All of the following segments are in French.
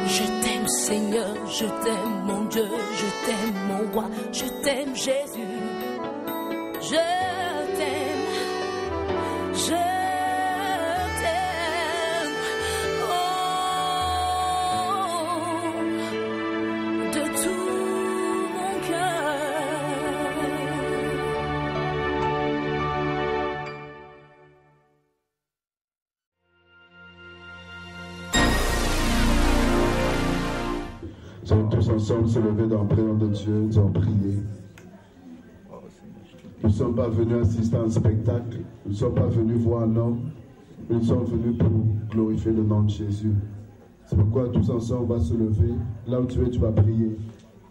Je t'aime Seigneur, je t'aime mon Dieu, je t'aime mon roi, je t'aime Jésus. Je t'aime, je t'aime, oh, de tout mon cœur. Nous allons tous ensemble se lever dans le prénom de Dieu, nous allons prier. Nous ne sommes pas venus assister à un spectacle, nous ne sommes pas venus voir un homme, mais nous sommes venus pour glorifier le nom de Jésus. C'est pourquoi tous ensemble on va se lever. Là où tu es, tu vas prier.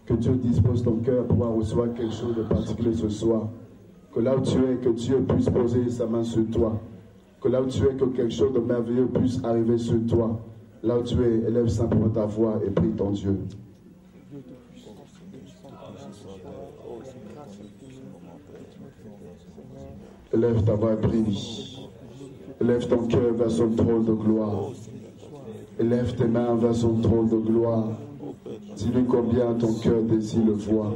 Que Dieu dispose ton cœur pour pouvoir recevoir quelque chose de particulier ce soir. Que là où tu es, que Dieu puisse poser sa main sur toi. Que là où tu es, que quelque chose de merveilleux puisse arriver sur toi. Là où tu es, élève simplement ta voix et prie ton Dieu. Élève ta voix et prie. Élève ton cœur vers son trône de gloire. Élève tes mains vers son trône de gloire. Dis-lui combien ton cœur désire le voir.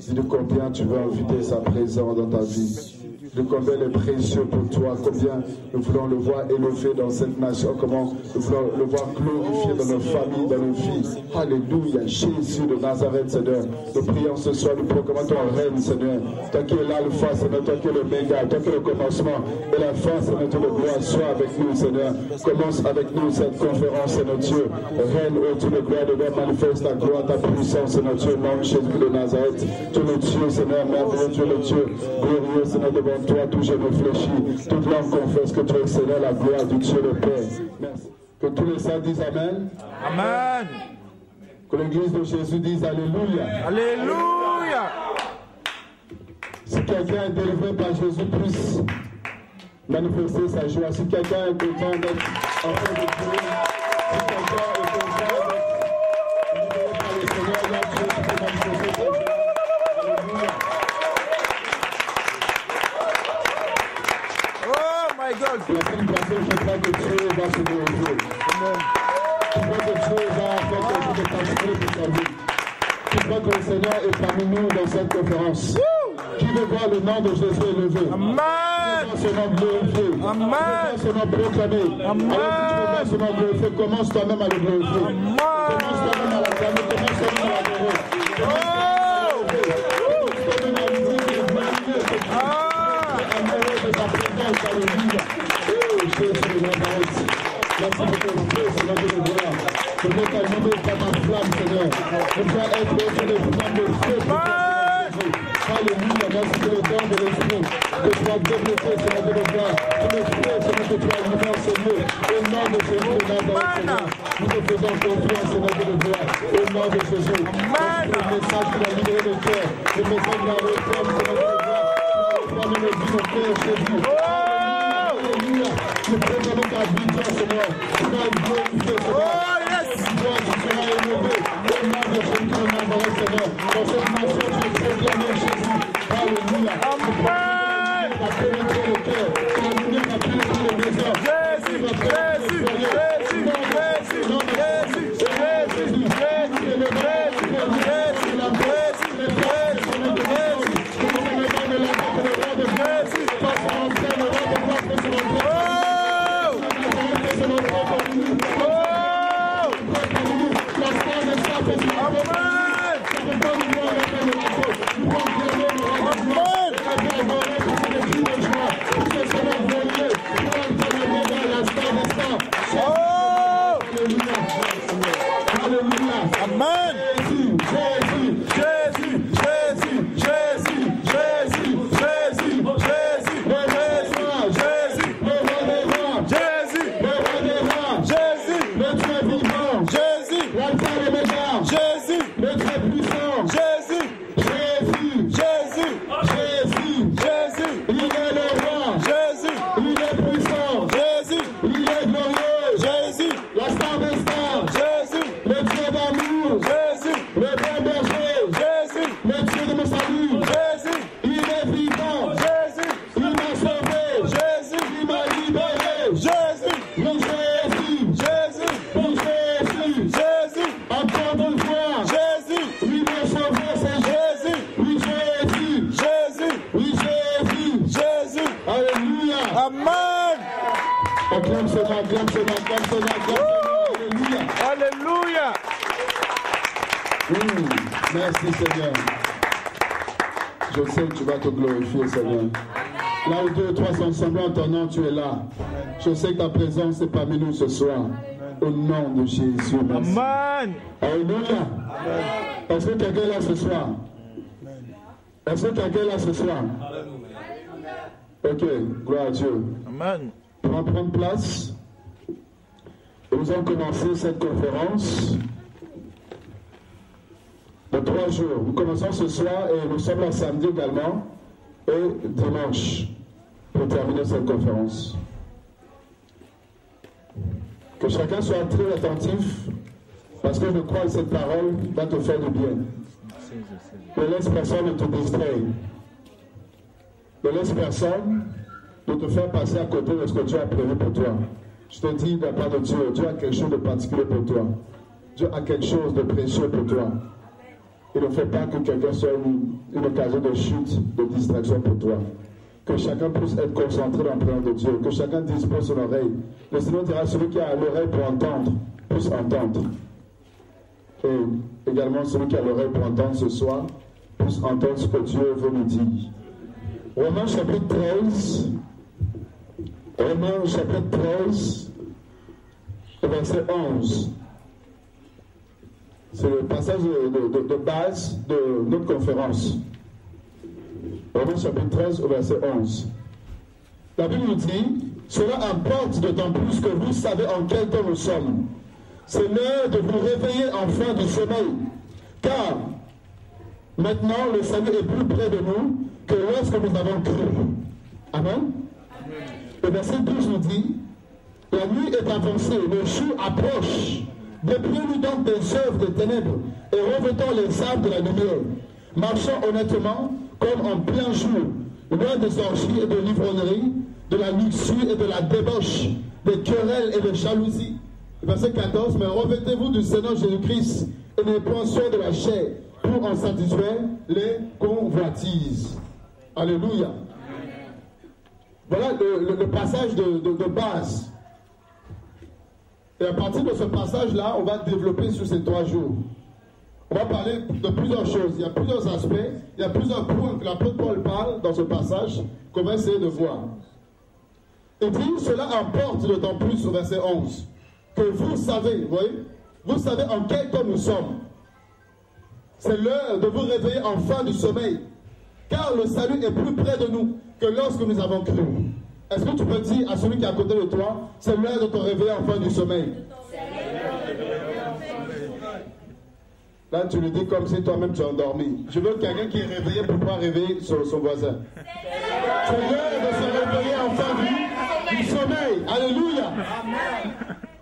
Dis-lui combien tu veux inviter sa présence dans ta vie. De combien il est précieux pour toi, combien nous voulons le voir élevé dans cette nation, comment nous voulons le voir glorifié dans nos familles, dans nos vies. Alléluia, Jésus de Nazareth, Seigneur. Nous prions ce soir, nous proclamons ton règne, Seigneur. Toi qui es l'alpha, Seigneur, toi qui es le méga, toi qui es le commencement et la fin, Seigneur, toute gloire soit avec nous, Seigneur. Commence avec nous cette conférence, Seigneur Dieu. Règne autour de gloire, de manifeste ta gloire, ta puissance, Seigneur Dieu, nom de Jésus de Nazareth. Dieu le Dieu, Seigneur, merveilleux, Dieu le Dieu, glorieux, Seigneur, devant toi, tout je me fléchis, toute langue confesse que tu es Seigneur, la gloire du Dieu le Père. Merci. Que tous les saints disent Amen. Amen. Que l'église de Jésus dise Alléluia. Alléluia. Si quelqu'un est délivré par Jésus, puisse manifester sa joie. Si quelqu'un est content d'être enfant de Dieu, si quelqu'un est content d'être délivré par le Seigneur, là, Dieu peut manifester sa joie. Alléluia. My God. La semaine passée, je crois que Dieu va se glorifier. Je crois que Dieu va faire quelque chose de particulier pour sa vie. Je crois que le Seigneur est parmi nous dans cette conférence. Qui veut voir le nom de Jésus élevé? Amen. Qui veut voir son nom glorifié? Amen. Qui veut voir son nom proclamé? Amen. Alors si tu veux voir son nom glorifié, commence toi-même à le glorifier. Amen. Commence toi-même à l'acclamer, commence toi-même à l'adorer. Alléluia. Oh, Jésus de Nazareth. Merci pour ton feu, Seigneur de gloire. Je veux t'animer par ta flamme, Seigneur. Je veux être autour de flammes de feu. Alléluia. Merci pour le don de l'esprit. Que tu as développé, Seigneur de gloire. Tous les fruits, Seigneur, que tu as aliments, Seigneur. Au nom de Jésus de Nazareth, Seigneur. Nous te faisons confiance, Seigneur de gloire. Au nom de Jésus. Le message qui a libéré le cœur. Le message qui a réformé, Seigneur de gloire. Nous le dit, mon Père Jésus. Alléluia. Nous proclamons ta victoire, Seigneur. Tu vas glorifier, Seigneur. Toi, tu seras élevé. Au nom de Jésus de Nazareth, Seigneur. Dans cette nation, tu es proclamé, Jésus. Alléluia. Amen. Tu vas pénétrer le cœur. Tu vas venir à pénétrer les maisons. Jésus, Jésus, Jésus, Jésus, Jésus, Jésus, Amen. Jésus, acclame Seigneur, acclame Seigneur, acclame Seigneur. Alléluia. Alléluia. Merci Seigneur. Je sais que tu vas te glorifier Seigneur. Là où 2 ou 3 sont ensemble en ton nom, tu es là. Je sais que ta présence est parmi nous ce soir. Au nom de Jésus. Merci. Amen. Alléluia. Est-ce que quelqu'un est là ce soir? Est-ce que quelqu'un est là ce soir? Ok, gloire à Dieu. Amen. On va prendre place. Nous allons commencer cette conférence de 3 jours. Nous commençons ce soir et nous sommes là samedi également et dimanche pour terminer cette conférence. Que chacun soit très attentif parce que je crois que cette parole va te faire du bien. Ne laisse personne ne te distraire. Ne laisse personne de te faire passer à côté de ce que Dieu a prévu pour toi. Je te dis de la part de Dieu, Dieu a quelque chose de particulier pour toi. Dieu a quelque chose de précieux pour toi. Il ne fait pas que quelqu'un soit une occasion de chute, de distraction pour toi. Que chacun puisse être concentré dans le plan de Dieu. Que chacun dispose son oreille. Le Seigneur dira, celui qui a l'oreille pour entendre, puisse entendre. Et également, celui qui a l'oreille pour entendre ce soir, puisse entendre ce que Dieu veut nous dire. Romains chapitre 13. Romains chapitre 13, verset 11. C'est le passage de base de notre conférence. Romains chapitre 13, verset 11. La Bible nous dit, cela importe d'autant plus que vous savez en quel temps nous sommes. C'est l'heure de vous réveiller enfin du sommeil. Car maintenant le salut est plus près de nous que lorsque nous avons cru. Amen. Le verset 12 nous dit, la nuit est avancée, le jour approche. Dépouillons-nous donc des œuvres des ténèbres et revêtons les armes de la lumière. Marchons honnêtement comme en plein jour, loin des orgies et de l'ivrognerie, de la luxure et de la débauche, des querelles et des jalousies. Verset 14, mais revêtez-vous du Seigneur Jésus-Christ et n'ayez point soin de la chair pour en satisfaire les convoitises. Alléluia. Voilà le passage de base. Et à partir de ce passage-là, on va développer sur ces 3 jours. On va parler de plusieurs choses. Il y a plusieurs aspects, il y a plusieurs points que l'apôtre Paul parle dans ce passage qu'on va essayer de voir. Il dit, cela importe d'autant plus au verset 11, que vous savez, vous voyez, vous savez en quel temps nous sommes. C'est l'heure de vous réveiller enfin du sommeil, car le salut est plus près de nous que lorsque nous avons cru. Est-ce que tu peux dire à celui qui est à côté de toi, c'est l'heure de te réveiller enfin du sommeil? Là, tu le dis comme si toi-même tu es endormi. Je veux quelqu'un qui est réveillé pour pouvoir réveiller son voisin. C'est l'heure de se réveiller enfin du sommeil. Alléluia.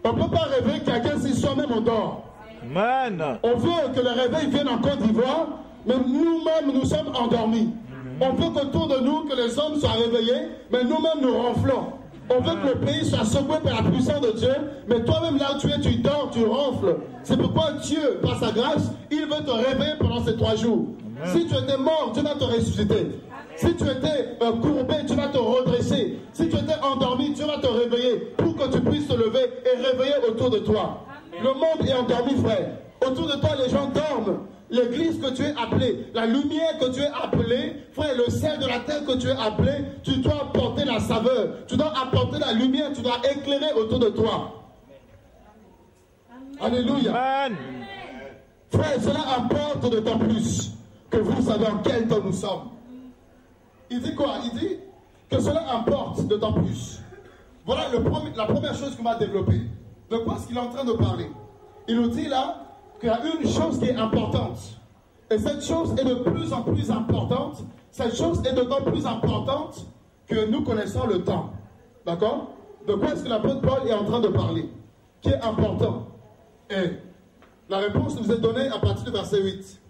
On ne peut pas réveiller quelqu'un si soi-même on dort. Amen. On veut que le réveil vienne en Côte d'Ivoire, mais nous-mêmes nous sommes endormis. On veut qu'autour de nous, que les hommes soient réveillés, mais nous-mêmes nous ronflons. On veut que le pays soit secoué par la puissance de Dieu, mais toi-même là où tu es, tu dors, tu ronfles. C'est pourquoi Dieu, par sa grâce, il veut te réveiller pendant ces 3 jours. Amen. Si tu étais mort, Dieu va te ressusciter. Si tu étais courbé, Dieu va te redresser. Si tu étais endormi, Dieu va te réveiller pour que tu puisses te lever et réveiller autour de toi. Amen. Le monde est endormi, frère. Autour de toi, les gens dorment. L'église que tu es appelé, la lumière que tu es appelé, frère, le sel de la terre que tu es appelé, tu dois apporter la saveur, tu dois apporter la lumière, tu dois éclairer autour de toi. Amen. Alléluia. Amen. Frère, cela importe d'autant plus que vous savez en quel temps nous sommes. Il dit quoi? Il dit que cela importe d'autant plus. Voilà la première chose qu'on va développer. De quoi est-ce qu'il est en train de parler? Il nous dit là qu'il y a une chose qui est importante. Et cette chose est de plus en plus importante. Cette chose est d'autant plus importante que nous connaissons le temps. D'accord? De quoi est-ce que l'apôtre Paul est en train de parler? Qui est important? Et la réponse nous est donnée à partir du verset 8.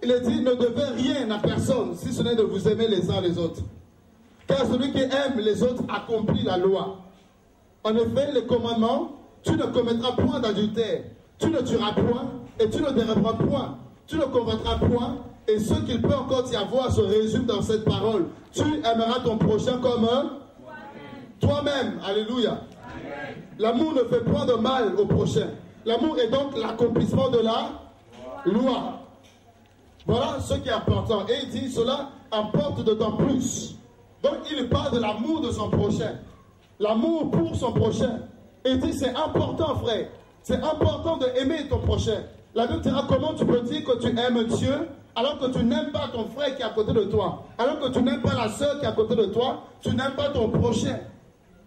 Il est dit, ne devez rien à personne, si ce n'est de vous aimer les uns les autres. Car celui qui aime les autres accomplit la loi. En effet, les commandements, tu ne commettras point d'adultère, tu ne tueras point, et tu ne dérèveras point, tu ne convoiteras point, et ce qu'il peut encore y avoir se résume dans cette parole. Tu aimeras ton prochain comme un. toi-même. Alléluia. L'amour ne fait point de mal au prochain. L'amour est donc l'accomplissement de la loi. Voilà ce qui est important. Et il dit, cela importe d'autant plus. Donc il parle de l'amour de son prochain. L'amour pour son prochain. Et il dit, c'est important, frère. C'est important d'aimer ton prochain. La Bible dira, comment tu peux dire que tu aimes Dieu alors que tu n'aimes pas ton frère qui est à côté de toi, alors que tu n'aimes pas la soeur qui est à côté de toi, tu n'aimes pas ton prochain.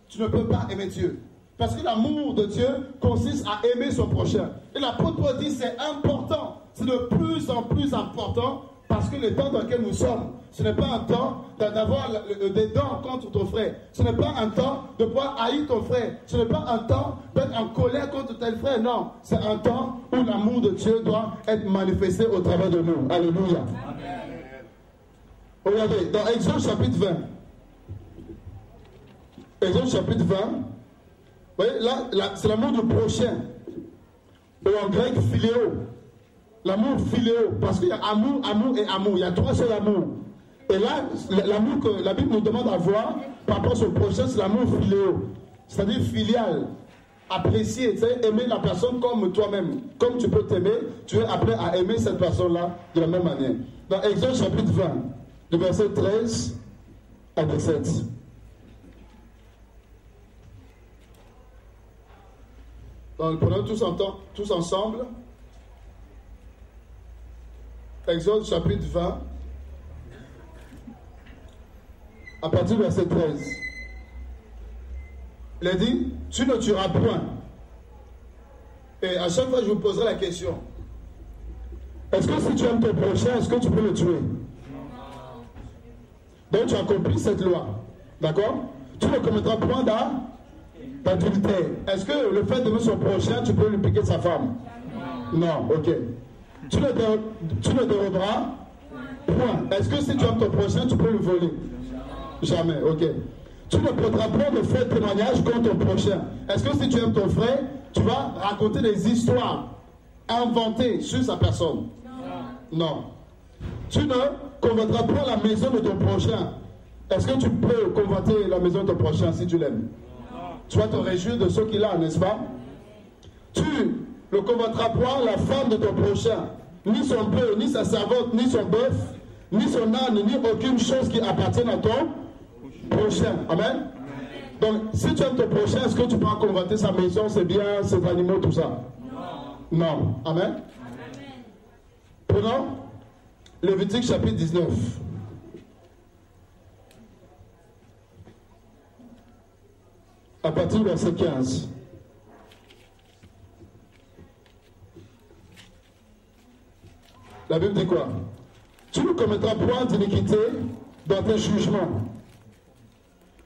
Tu ne peux pas aimer Dieu. Parce que l'amour de Dieu consiste à aimer son prochain. Et l'apôtre Paul dit, c'est important. C'est de plus en plus important parce que le temps dans lequel nous sommes, ce n'est pas un temps d'avoir des dents contre ton frère. Ce n'est pas un temps de pouvoir haïr ton frère. Ce n'est pas un temps d'être en colère contre tel frère. Non, c'est un temps où l'amour de Dieu doit être manifesté au travers de nous. Alléluia. Amen. Regardez, dans Exode chapitre 20. Exode chapitre 20. Vous voyez, là c'est l'amour du prochain. Ou en grec, philéo. L'amour philéo, parce qu'il y a amour, amour et amour. Il y a trois seuls amours. Et là, l'amour que la Bible nous demande d'avoir par rapport à son prochain, c'est l'amour philéo. C'est-à-dire filial. Apprécier, tu sais, aimer la personne comme toi-même. Comme tu peux t'aimer, tu es appelé à aimer cette personne-là de la même manière. Dans Exode chapitre 20, le verset 13 à 17. Donc, prenons tous ensemble. Exode chapitre 20, à partir du verset 13. Il a dit, tu ne tueras point. Et à chaque fois, je vous poserai la question. Est-ce que si tu aimes ton prochain, est-ce que tu peux le tuer? Donc tu accomplis cette loi. D'accord? Tu ne commettras point d'adultère. Est-ce que le fait d'aimer son prochain, tu peux lui piquer sa femme? Non, ok. Tu ne déroberas point. Est-ce que si tu aimes ton prochain, tu peux lui voler? Jamais, ok. Tu ne prendras point de faire témoignage contre ton prochain. Est-ce que si tu aimes ton frère, tu vas raconter des histoires inventées sur sa personne? Non. Tu ne convoiteras point la maison de ton prochain. Est-ce que tu peux convoiter la maison de ton prochain si tu l'aimes? Tu vas te réjouir de ce qu'il a, n'est-ce pas? Tu ne convoiteras point la femme de ton prochain, ni son bœuf, ni sa servante, ni son bœuf, ni son âne, ni aucune chose qui appartienne à ton prochain. Amen. Donc, si tu aimes ton prochain, est-ce que tu peux convoiter sa maison, ses biens, ses animaux, tout ça? Non. Amen. Prenons Lévitique chapitre 19. À partir du verset 15. La Bible dit quoi? Tu ne commettras point d'iniquité dans tes jugements.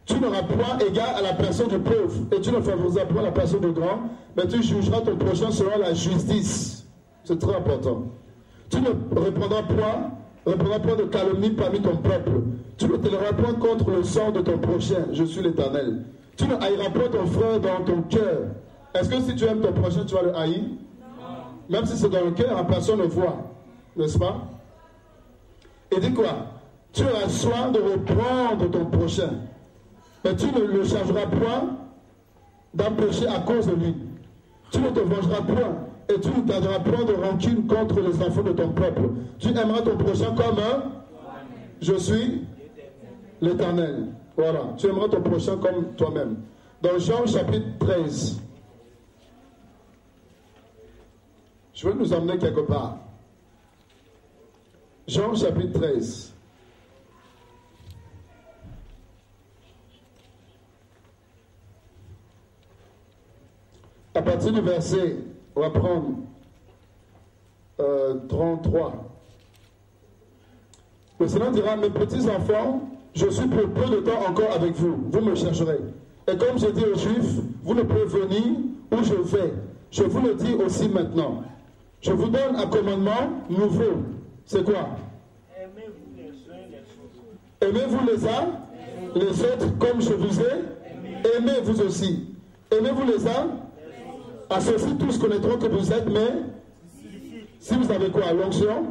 Tu n'auras point égard à la personne du pauvre, et tu ne favoriseras point la personne du grand, mais tu jugeras ton prochain selon la justice. C'est très important. Tu ne reprendras point de calomnie parmi ton peuple. Tu ne t'élèveras point contre le sang de ton prochain. Je suis l'Éternel. Tu ne haïras point ton frère dans ton cœur. Est-ce que si tu aimes ton prochain, tu vas le haïr? Même si c'est dans le cœur, personne ne voit. N'est-ce pas? Et dis quoi? Tu auras soin de reprendre ton prochain. Mais tu ne le chargeras point d'un péché à cause de lui. Tu ne te vengeras point. Et tu ne garderas point de rancune contre les enfants de ton peuple. Tu aimeras ton prochain comme un. Je suis l'Éternel. Voilà. Tu aimeras ton prochain comme toi-même. Dans Jean chapitre 13. Je vais nous emmener quelque part. Jean chapitre 13. À partir du verset, on va prendre 33. Le Seigneur dira, mes petits enfants, je suis pour peu de temps encore avec vous. Vous me chercherez. Et comme je dis aux Juifs, vous ne pouvez venir où je vais. Je vous le dis aussi maintenant. Je vous donne un commandement nouveau. C'est quoi? Aimez-vous les uns les autres. Aimez-vous les uns les autres comme je vous ai. Aimez vous aussi. Aimez-vous les uns. À ceux-ci tous connaîtront que vous êtes, mais si vous avez quoi? L'onction?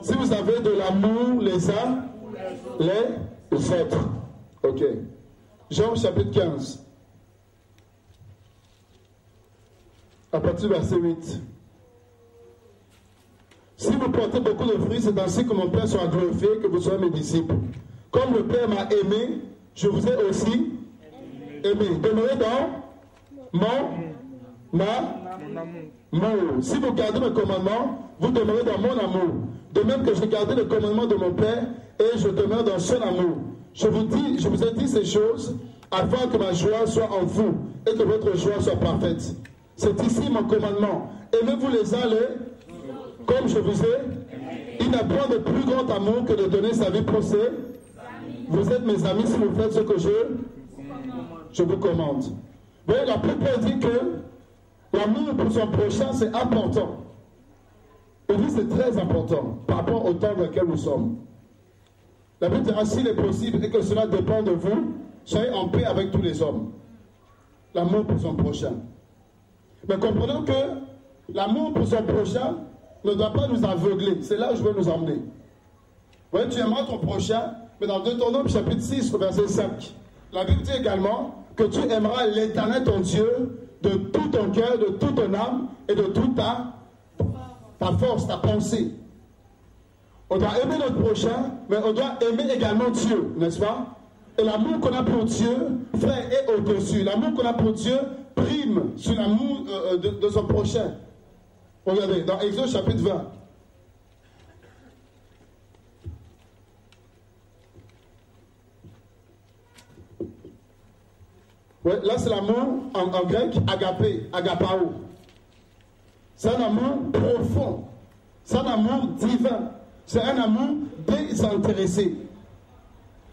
Si vous avez de l'amour les uns les autres. Ok. Jean chapitre 15. À partir du verset 8. Si vous portez beaucoup de fruits, c'est ainsi que mon Père sera glorifié, que vous soyez mes disciples. Comme le Père m'a aimé, je vous ai aussi aimé. Demeurez dans mon amour. Si vous gardez mes commandements, vous demeurez dans mon amour. De même que j'ai gardé le commandement de mon Père et je demeure dans son amour. Je vous ai dit ces choses afin que ma joie soit en vous et que votre joie soit parfaite. C'est ici mon commandement. Aimez-vous les uns les comme je vous ai. Il n'y a point de plus grand amour que de donner sa vie pour ses. Vous êtes mes amis si vous faites ce que je vous commande. Vous voyez, la Bible dit que l'amour pour son prochain, c'est important. Il dit c'est très important par rapport au temps dans lequel nous sommes. La Bible dira s'il est possible et que cela dépend de vous, soyez en paix avec tous les hommes. L'amour pour son prochain. Mais comprenons que l'amour pour son prochain ne doit pas nous aveugler. C'est là où je veux nous emmener. Vous voyez, tu aimeras ton prochain, mais dans Deutéronome chapitre 6, verset 5, la Bible dit également que tu aimeras l'Éternel ton Dieu de tout ton cœur, de toute ton âme et de toute ta force, ta pensée. On doit aimer notre prochain, mais on doit aimer également Dieu, n'est-ce pas? Et l'amour qu'on a pour Dieu, frère, est au-dessus. L'amour qu'on a pour Dieu prime sur l'amour de son prochain. Regardez, dans Exode chapitre 20. Ouais, là, c'est l'amour en grec, agapé, agapao. C'est un amour profond. C'est un amour divin. C'est un amour désintéressé.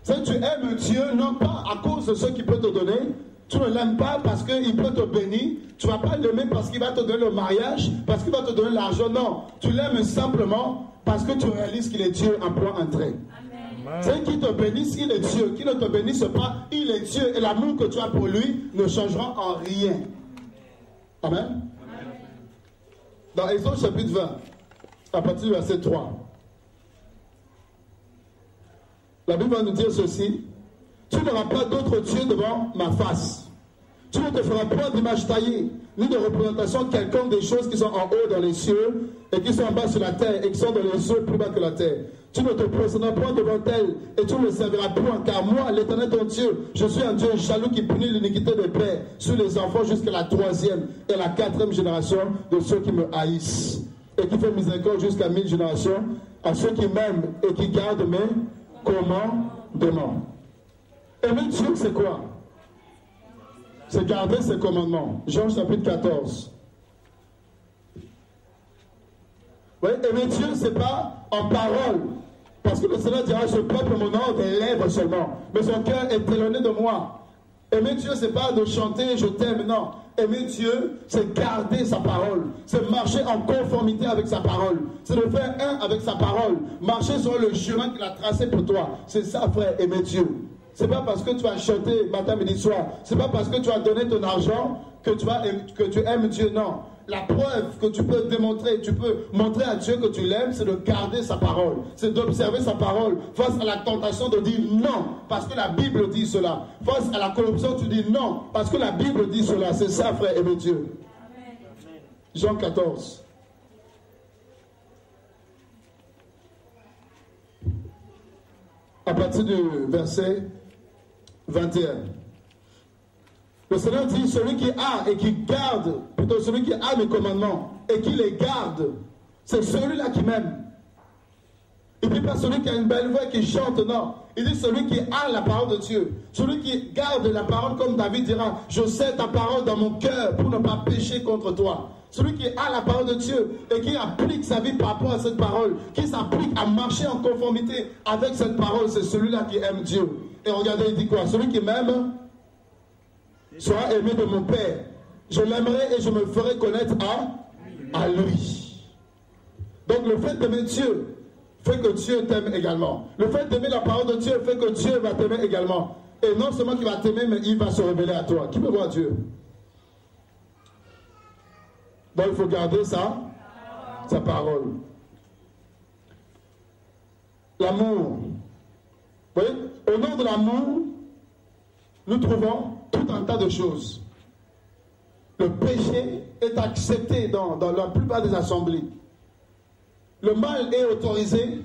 Tu aimes Dieu non pas à cause de ce qu'il peut te donner. Tu ne l'aimes pas parce qu'il peut te bénir. Tu ne vas pas l'aimer parce qu'il va te donner le mariage, parce qu'il va te donner l'argent. Non, tu l'aimes simplement parce que tu réalises qu'il est Dieu, un point, un trait. C'est qui te bénisse, il est Dieu. Qui ne te bénisse pas, il est Dieu. Et l'amour que tu as pour lui ne changera en rien. Amen. Dans Exode chapitre 20, à partir du verset 3, la Bible va nous dire ceci. Tu n'auras pas d'autre Dieu devant ma face. Tu ne te feras point d'image taillée, ni de représentation quelconque des choses qui sont en haut dans les cieux, et qui sont en bas sur la terre, et qui sont dans les eaux plus bas que la terre. Tu ne te présenteras point devant elles, et tu ne le serviras point, car moi, l'Éternel ton Dieu, je suis un Dieu jaloux qui punit l'iniquité des pères sur les enfants jusqu'à la 3e et la 4e génération de ceux qui me haïssent, et qui fait miséricorde jusqu'à 1000 générations à ceux qui m'aiment et qui gardent mes commandements. Aimer Dieu, c'est quoi? C'est garder ses commandements. Jean chapitre 14. Oui, aimer Dieu, c'est pas en parole. Parce que le Seigneur dira, ce peuple m'honore des lèvres seulement. Mais son cœur est éloigné de moi. Aimer Dieu, c'est pas de chanter, je t'aime, non. Aimer Dieu, c'est garder sa parole. C'est marcher en conformité avec sa parole. C'est de faire un avec sa parole. Marcher sur le chemin qu'il a tracé pour toi. C'est ça, frère, aimer Dieu. C'est pas parce que tu as chanté matin, midi, soir. C'est pas parce que tu as donné ton argent que tu aimes Dieu. Non. La preuve que tu peux démontrer, tu peux montrer à Dieu que tu l'aimes, c'est de garder sa parole. C'est d'observer sa parole face à la tentation de dire non, parce que la Bible dit cela. Face à la corruption, tu dis non, parce que la Bible dit cela. C'est ça, frère, aimer Dieu. Amen. Jean 14. À partir du verset 21. Le Seigneur dit, celui qui a et qui garde, plutôt celui qui a mes commandements et qui les garde, c'est celui-là qui m'aime. Il ne dit pas celui qui a une belle voix et qui chante, non. Il dit celui qui a la parole de Dieu. Celui qui garde la parole, comme David dira, je sais ta parole dans mon cœur pour ne pas pécher contre toi. Celui qui a la parole de Dieu et qui applique sa vie par rapport à cette parole, qui s'applique à marcher en conformité avec cette parole, c'est celui-là qui aime Dieu. Et regardez, il dit quoi? Celui qui m'aime sera aimé de mon Père. Je l'aimerai et je me ferai connaître à lui. Donc le fait d'aimer Dieu fait que Dieu t'aime également. Le fait d'aimer la parole de Dieu fait que Dieu va t'aimer également. Et non seulement qu'il va t'aimer, mais il va se révéler à toi. Qui peut voir Dieu? Donc il faut garder sa parole. L'amour. Vous voyez, au nom de l'amour, nous trouvons tout un tas de choses. Le péché est accepté dans la plupart des assemblées. Le mal est autorisé.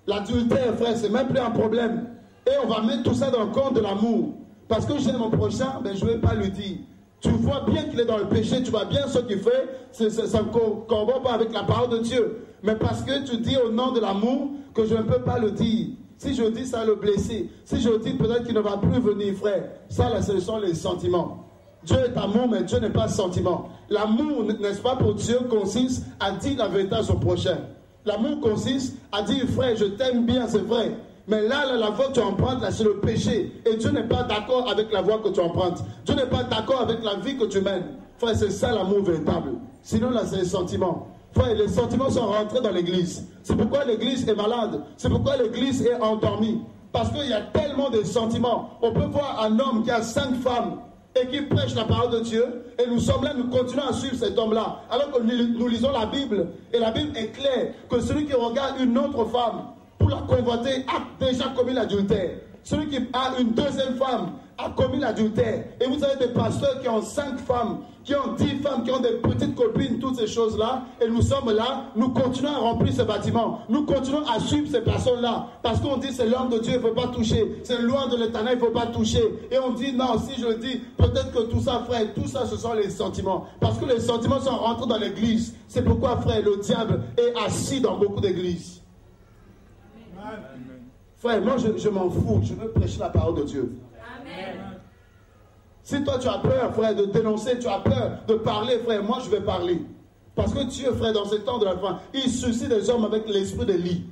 L'adultère, frère, c'est même plus un problème. Et on va mettre tout ça dans le compte de l'amour. Parce que j'aime mon prochain, mais je ne vais pas lui dire. Tu vois bien qu'il est dans le péché, tu vois bien ce qu'il fait, ça ne corrobore pas avec la parole de Dieu. Mais parce que tu dis au nom de l'amour que je ne peux pas le dire. Si je dis, ça va le blesser. Si je dis, peut-être qu'il ne va plus venir, frère. Ça, là, ce sont les sentiments. Dieu est amour, mais Dieu n'est pas sentiment. L'amour, n'est-ce pas, pour Dieu, consiste à dire la vérité à son prochain. L'amour consiste à dire, frère, je t'aime bien, c'est vrai. Mais là, la voie que tu empruntes, là, c'est le péché. Et Dieu n'est pas d'accord avec la voie que tu empruntes. Dieu n'est pas d'accord avec la vie que tu mènes. Frère, c'est ça l'amour véritable. Sinon, là, c'est les sentiments. Frère, les sentiments sont rentrés dans l'église. C'est pourquoi l'église est malade. C'est pourquoi l'église est endormie. Parce qu'il y a tellement de sentiments. On peut voir un homme qui a 5 femmes et qui prêche la parole de Dieu. Et nous sommes là, nous continuons à suivre cet homme-là. Alors que nous lisons la Bible. Et la Bible est claire que celui qui regarde une autre femme pour la convoiter a déjà commis l'adultère. Celui qui a une deuxième femme a commis l'adultère. Et vous avez des pasteurs qui ont 5 femmes, qui ont 10 femmes, qui ont des petites copines, toutes ces choses-là. Et nous sommes là, nous continuons à remplir ce bâtiment. Nous continuons à suivre ces personnes-là. Parce qu'on dit c'est l'homme de Dieu, il ne faut pas toucher. C'est le loi de l'Éternel, il ne faut pas toucher. Et on dit non, si je le dis, peut-être que tout ça, frère, tout ça, ce sont les sentiments. Parce que les sentiments sont rentrés dans l'église. C'est pourquoi, frère, le diable est assis dans beaucoup d'églises. Frère, moi je m'en fous, je veux prêcher la parole de Dieu. Amen. Si toi tu as peur, frère, de dénoncer, tu as peur de parler, frère, moi je vais parler. Parce que Dieu, frère, dans ces temps de la fin, il suscite des hommes avec l'esprit d'Élie.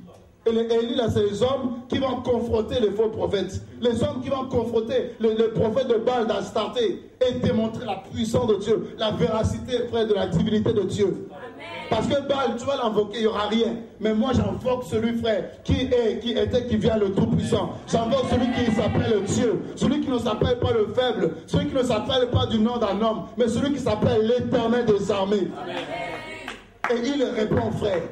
Et Élie, là, c'est les hommes qui vont confronter les faux prophètes. Les hommes qui vont confronter les prophètes de Baal, d'Astarté, et démontrer la puissance de Dieu, la véracité, frère, de la divinité de Dieu. Amen. Parce que Baal, tu vas l'invoquer, il n'y aura rien. Mais moi, j'invoque celui, frère, qui vient le Tout-Puissant. J'invoque celui qui s'appelle le Dieu. Celui qui ne s'appelle pas le faible. Celui qui ne s'appelle pas du nom d'un homme. Mais celui qui s'appelle l'Éternel des armées. Amen. Et il répond, frère.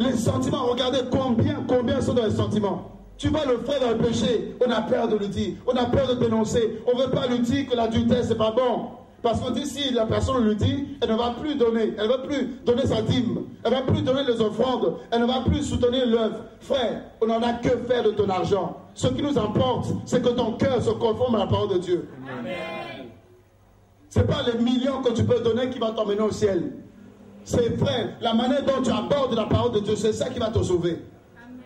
Les sentiments, regardez combien sont dans les sentiments. Tu vois le frère dans le péché, on a peur de lui dire, on a peur de dénoncer, on ne veut pas lui dire que l'adultère c'est pas bon. Parce qu'on dit si la personne lui dit, elle ne va plus donner, elle ne va plus donner sa dîme, elle ne va plus donner les offrandes, elle ne va plus soutenir l'œuvre. Frère, on n'en a que faire de ton argent. Ce qui nous importe, c'est que ton cœur se conforme à la parole de Dieu. Amen. Ce n'est pas les millions que tu peux donner qui vont t'emmener au ciel. C'est frère, la manière dont tu abordes la parole de Dieu, c'est ça qui va te sauver. Amen.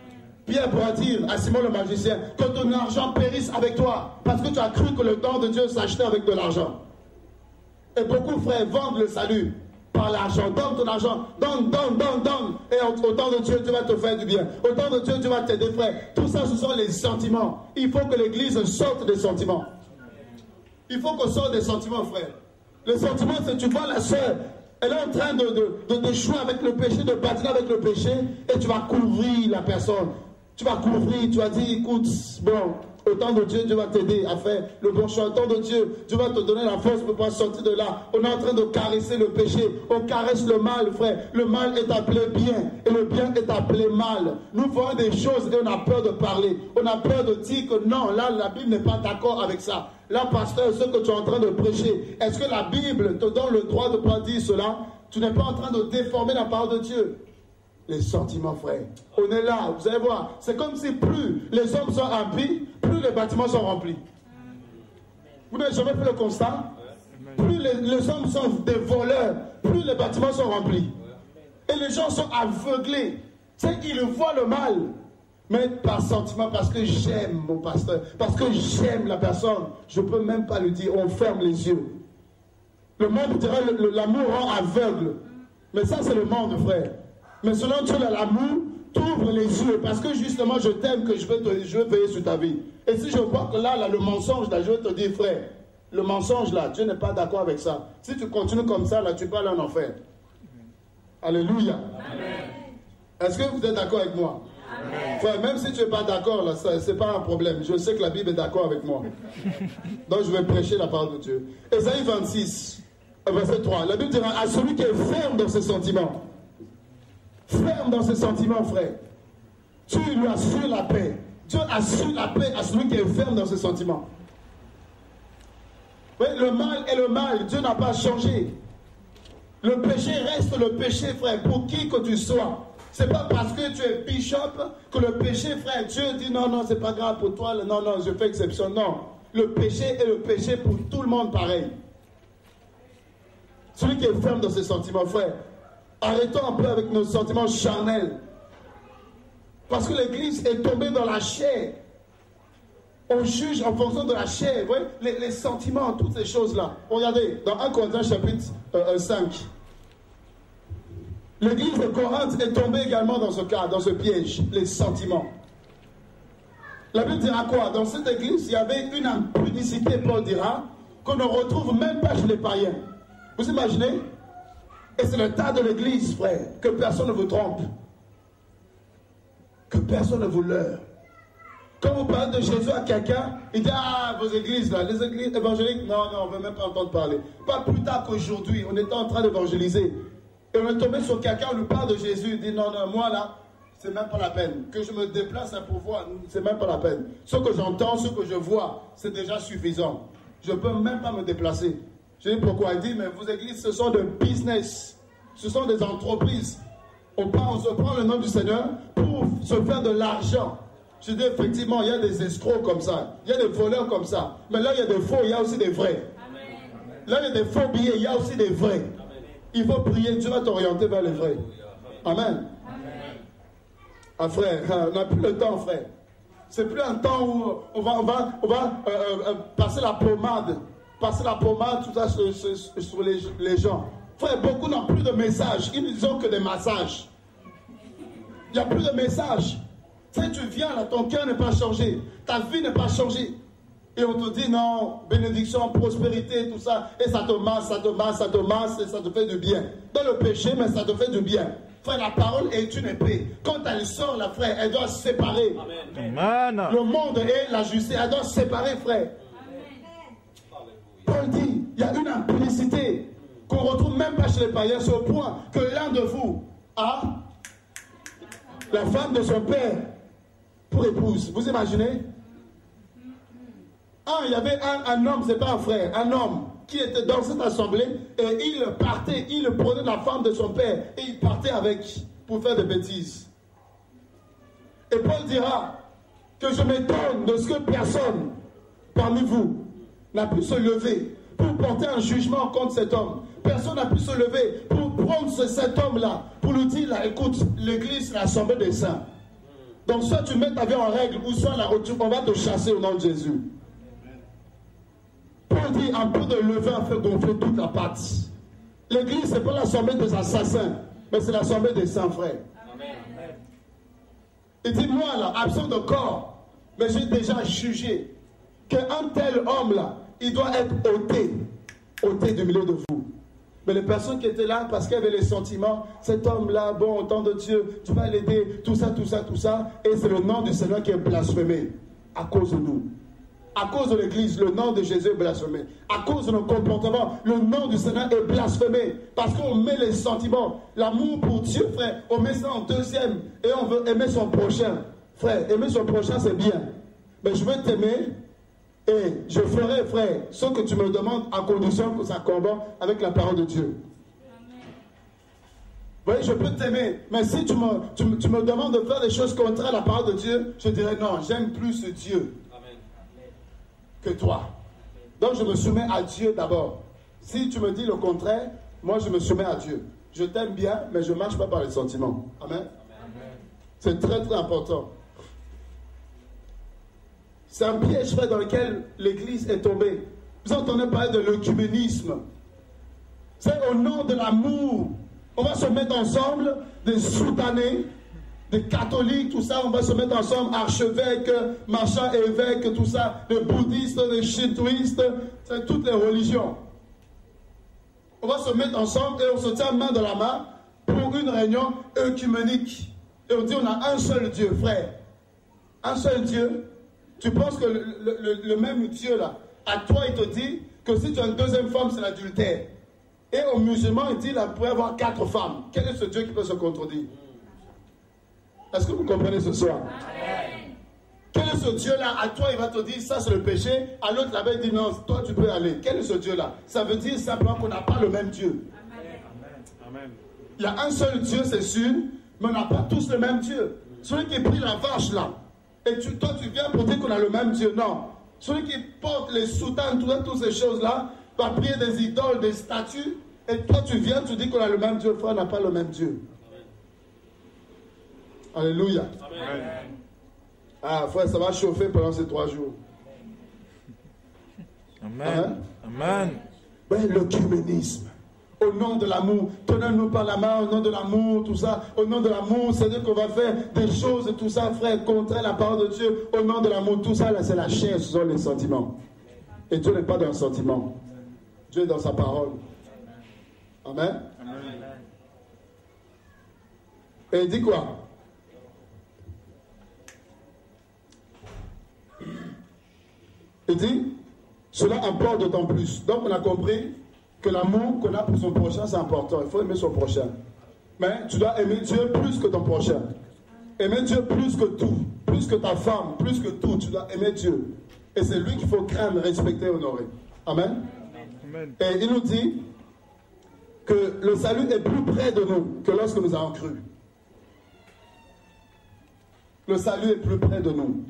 Pierre pourra dire à Simon le magicien que ton argent périsse avec toi parce que tu as cru que le don de Dieu s'achetait avec de l'argent. Et beaucoup, frères, vendent le salut par l'argent. Donne ton argent, donne. Et au temps de Dieu, tu vas te faire du bien. Au temps de Dieu, tu vas t'aider, frère. Tout ça, ce sont les sentiments. Il faut que l'Église sorte des sentiments. Il faut qu'on sorte des sentiments, frère. Les sentiments, c'est tu vois la sœur. Elle est en train de jouer avec le péché, de bâtir avec le péché, et tu vas couvrir la personne. Tu vas couvrir, tu vas dire, écoute, bon, au temps de Dieu, Dieu va t'aider à faire le bon choix. Au temps de Dieu, Dieu va te donner la force pour pouvoir sortir de là. On est en train de caresser le péché. On caresse le mal, frère. Le mal est appelé bien, et le bien est appelé mal. Nous voyons des choses et on a peur de parler. On a peur de dire que non, là, la Bible n'est pas d'accord avec ça. Là, pasteur, ce que tu es en train de prêcher, est-ce que la Bible te donne le droit de pouvoir dire cela? Tu n'es pas en train de déformer la parole de Dieu. Les sentiments, frère. On est là, vous allez voir. C'est comme si plus les hommes sont impies, plus les bâtiments sont remplis. Vous n'avez jamais fait le constat? Plus les hommes sont des voleurs, plus les bâtiments sont remplis. Et les gens sont aveuglés. C'est qu'ils voient le mal. Mais par sentiment, parce que j'aime mon pasteur, parce que j'aime la personne, je ne peux même pas lui dire, on ferme les yeux. Le monde dirait l'amour rend aveugle. Mais ça, c'est le monde, frère. Mais selon Dieu, l'amour t'ouvre les yeux, parce que justement, je t'aime, que je veux veiller sur ta vie. Et si je vois que là, le mensonge, là, je vais te dire, frère, le mensonge, là, Dieu n'est pas d'accord avec ça. Si tu continues comme ça, là, tu parles en enfer. Alléluia. Amen. Est-ce que vous êtes d'accord avec moi? Amen. Frère, même si tu n'es pas d'accord, là, ce n'est pas un problème. Je sais que la Bible est d'accord avec moi. Donc, je vais prêcher la parole de Dieu. Ésaïe 26, verset 3. La Bible dira à celui qui est ferme dans ses sentiments. Ferme dans ses sentiments, frère. Tu lui assures la paix. Dieu assure la paix à celui qui est ferme dans ses sentiments. Oui, le mal est le mal. Dieu n'a pas changé. Le péché reste le péché, frère, pour qui que tu sois. Ce n'est pas parce que tu es bishop que le péché, frère, Dieu dit non, non, c'est pas grave pour toi. Non, non, je fais exception. Non. Le péché est le péché pour tout le monde pareil. Celui qui est ferme dans ses sentiments, frère, arrêtons un peu avec nos sentiments charnels. Parce que l'Église est tombée dans la chair. On juge en fonction de la chair, vous voyez, les sentiments, toutes ces choses-là. Regardez, dans 1 Corinthiens chapitre 5, l'Église de Corinthe est tombée également dans ce cas, dans ce piège, les sentiments. La Bible dira quoi? Dans cette Église, il y avait une impudicité, Paul dira, qu'on ne retrouve même pas chez les païens. Vous imaginez? Et c'est le tas de l'Église, frère, que personne ne vous trompe. Que personne ne vous leurre. Quand vous parlez de Jésus à quelqu'un, il dit, ah, vos églises là, les églises évangéliques, non, non, on ne veut même pas entendre parler. Pas plus tard qu'aujourd'hui, on était en train d'évangéliser. Et on est tombé sur quelqu'un, on lui parle de Jésus, il dit, non, non, moi là, c'est même pas la peine. Que je me déplace pour voir, c'est même pas la peine. Ce que j'entends, ce que je vois, c'est déjà suffisant. Je ne peux même pas me déplacer. Je dis pourquoi? Il dit, mais vos églises, ce sont des business, ce sont des entreprises. On se prend le nom du Seigneur pour se faire de l'argent. Je dis effectivement, il y a des escrocs comme ça, il y a des voleurs comme ça. Mais là, il y a des faux, il y a aussi des vrais. Amen. Là, il y a des faux billets, il y a aussi des vrais. Amen. Il faut prier, Dieu va t'orienter vers les vrais. Amen. Amen. Ah frère, on n'a plus le temps, frère. C'est plus un temps où on va passer la pommade. Passer la pommade, tout ça sur les gens. Frère, beaucoup n'ont plus de messages. Ils n'ont que des massages. Il n'y a plus de messages. Tu sais, tu viens là, ton cœur n'est pas changé, ta vie n'est pas changée. Et on te dit non, bénédiction, prospérité, tout ça, et ça te masse, ça te masse, ça te masse, et ça te fait du bien. Dans le péché, mais ça te fait du bien. Frère, la parole est une épée. Quand elle sort, la frère, elle doit séparer. Amen. Le monde et la justice, elle doit séparer, frère. Amen. Paul dit, il y a une impudicité qu'on ne retrouve même pas chez les païens, au point que l'un de vous a la femme de son père pour épouse. Vous imaginez? Il y avait un homme, c'est pas un frère, un homme qui était dans cette assemblée et il partait, il prenait la femme de son père et il partait avec pour faire des bêtises. Et Paul dira que je m'étonne de ce que personne parmi vous n'a pu se lever pour porter un jugement contre cet homme. Personne n'a pu se lever pour prendre cet homme-là, pour lui dire, là, écoute, l'église, c'est l'assemblée des saints. Donc soit tu mets ta vie en règle, ou soit là, on va te chasser au nom de Jésus. Paul dit, un peu de levain fait gonfler toute la pâte. L'église, ce n'est pas l'assemblée des assassins, mais c'est l'assemblée des saints frères. Amen. Il dit, moi là, absent de corps, mais j'ai déjà jugé qu'un tel homme-là, il doit être ôté du milieu de vous. Mais les personnes qui étaient là, parce qu'il y avait les sentiments, cet homme-là, bon, au temps de Dieu, tu vas l'aider, tout ça, tout ça, tout ça. Et c'est le nom du Seigneur qui est blasphémé à cause de nous. À cause de l'Église, le nom de Jésus est blasphémé. À cause de nos comportements, le nom du Seigneur est blasphémé. Parce qu'on met les sentiments, l'amour pour Dieu, frère, on met ça en deuxième. Et on veut aimer son prochain. Frère, aimer son prochain, c'est bien. Mais je veux t'aimer. Et je ferai, frère, ce que tu me demandes à condition que ça combat avec la parole de Dieu. Amen. Oui, je peux t'aimer, mais si tu me demandes de faire des choses contraires à la parole de Dieu, je dirais non, j'aime plus Dieu que toi. Donc je me soumets à Dieu d'abord. Si tu me dis le contraire, moi je me soumets à Dieu. Je t'aime bien, mais je ne marche pas par les sentiments. Amen. C'est très très important. C'est un piège, frère, dans lequel l'Église est tombée. Vous entendez parler de l'œcuménisme. C'est au nom de l'amour. On va se mettre ensemble, des soudanais, des catholiques, tout ça, on va se mettre ensemble, archevêques, machin, évêques, tout ça, des bouddhistes, des shintoïstes, c'est toutes les religions. On va se mettre ensemble et on se tient main dans la main pour une réunion œcuménique. Et on dit on a un seul Dieu, frère. Un seul Dieu. Tu penses que le même Dieu là, à toi il te dit que si tu as une deuxième femme, c'est l'adultère. Et aux musulmans, il dit qu'il pourrait avoir 4 femmes. Quel est ce Dieu qui peut se contredire? Est-ce que vous comprenez ce soir? Amen. Quel est ce Dieu-là? À toi, il va te dire, ça c'est le péché. À l'autre, là-bas, il dit, non, toi tu peux aller. Quel est ce Dieu-là? Ça veut dire simplement qu'on n'a pas le même Dieu. Amen. Il y a un seul Dieu, c'est sûr, mais on n'a pas tous le même Dieu. Celui qui prie la vache là, et toi tu viens pour dire qu'on a le même Dieu. Non. Celui qui porte les soutanes, toutes ces choses-là, va prier des idoles, des statues, et toi tu viens, tu dis qu'on a le même Dieu. Frère, on n'a pas le même Dieu. Alléluia. Amen. Ah, frère, ça va chauffer pendant ces 3 jours. Amen. Amen. Ouais, l'œcuménisme. Au nom de l'amour, tenons-nous par la main, au nom de l'amour, tout ça. Au nom de l'amour, c'est-à-dire qu'on va faire des choses, tout ça, frère, contre la parole de Dieu. Au nom de l'amour, tout ça, là, c'est la chair, ce sont les sentiments. Et Dieu n'est pas dans le sentiment. Dieu est dans sa parole. Amen. Amen. Et il dit quoi? Il dit, cela importe d'autant plus. Donc on a compris que l'amour qu'on a pour son prochain, c'est important. Il faut aimer son prochain. Mais tu dois aimer Dieu plus que ton prochain. Aimer Dieu plus que tout. Plus que ta femme, plus que tout. Tu dois aimer Dieu. Et c'est lui qu'il faut craindre, respecter, honorer. Amen. Amen. Et il nous dit que le salut est plus près de nous que lorsque nous avons cru. Le salut est plus près de nous.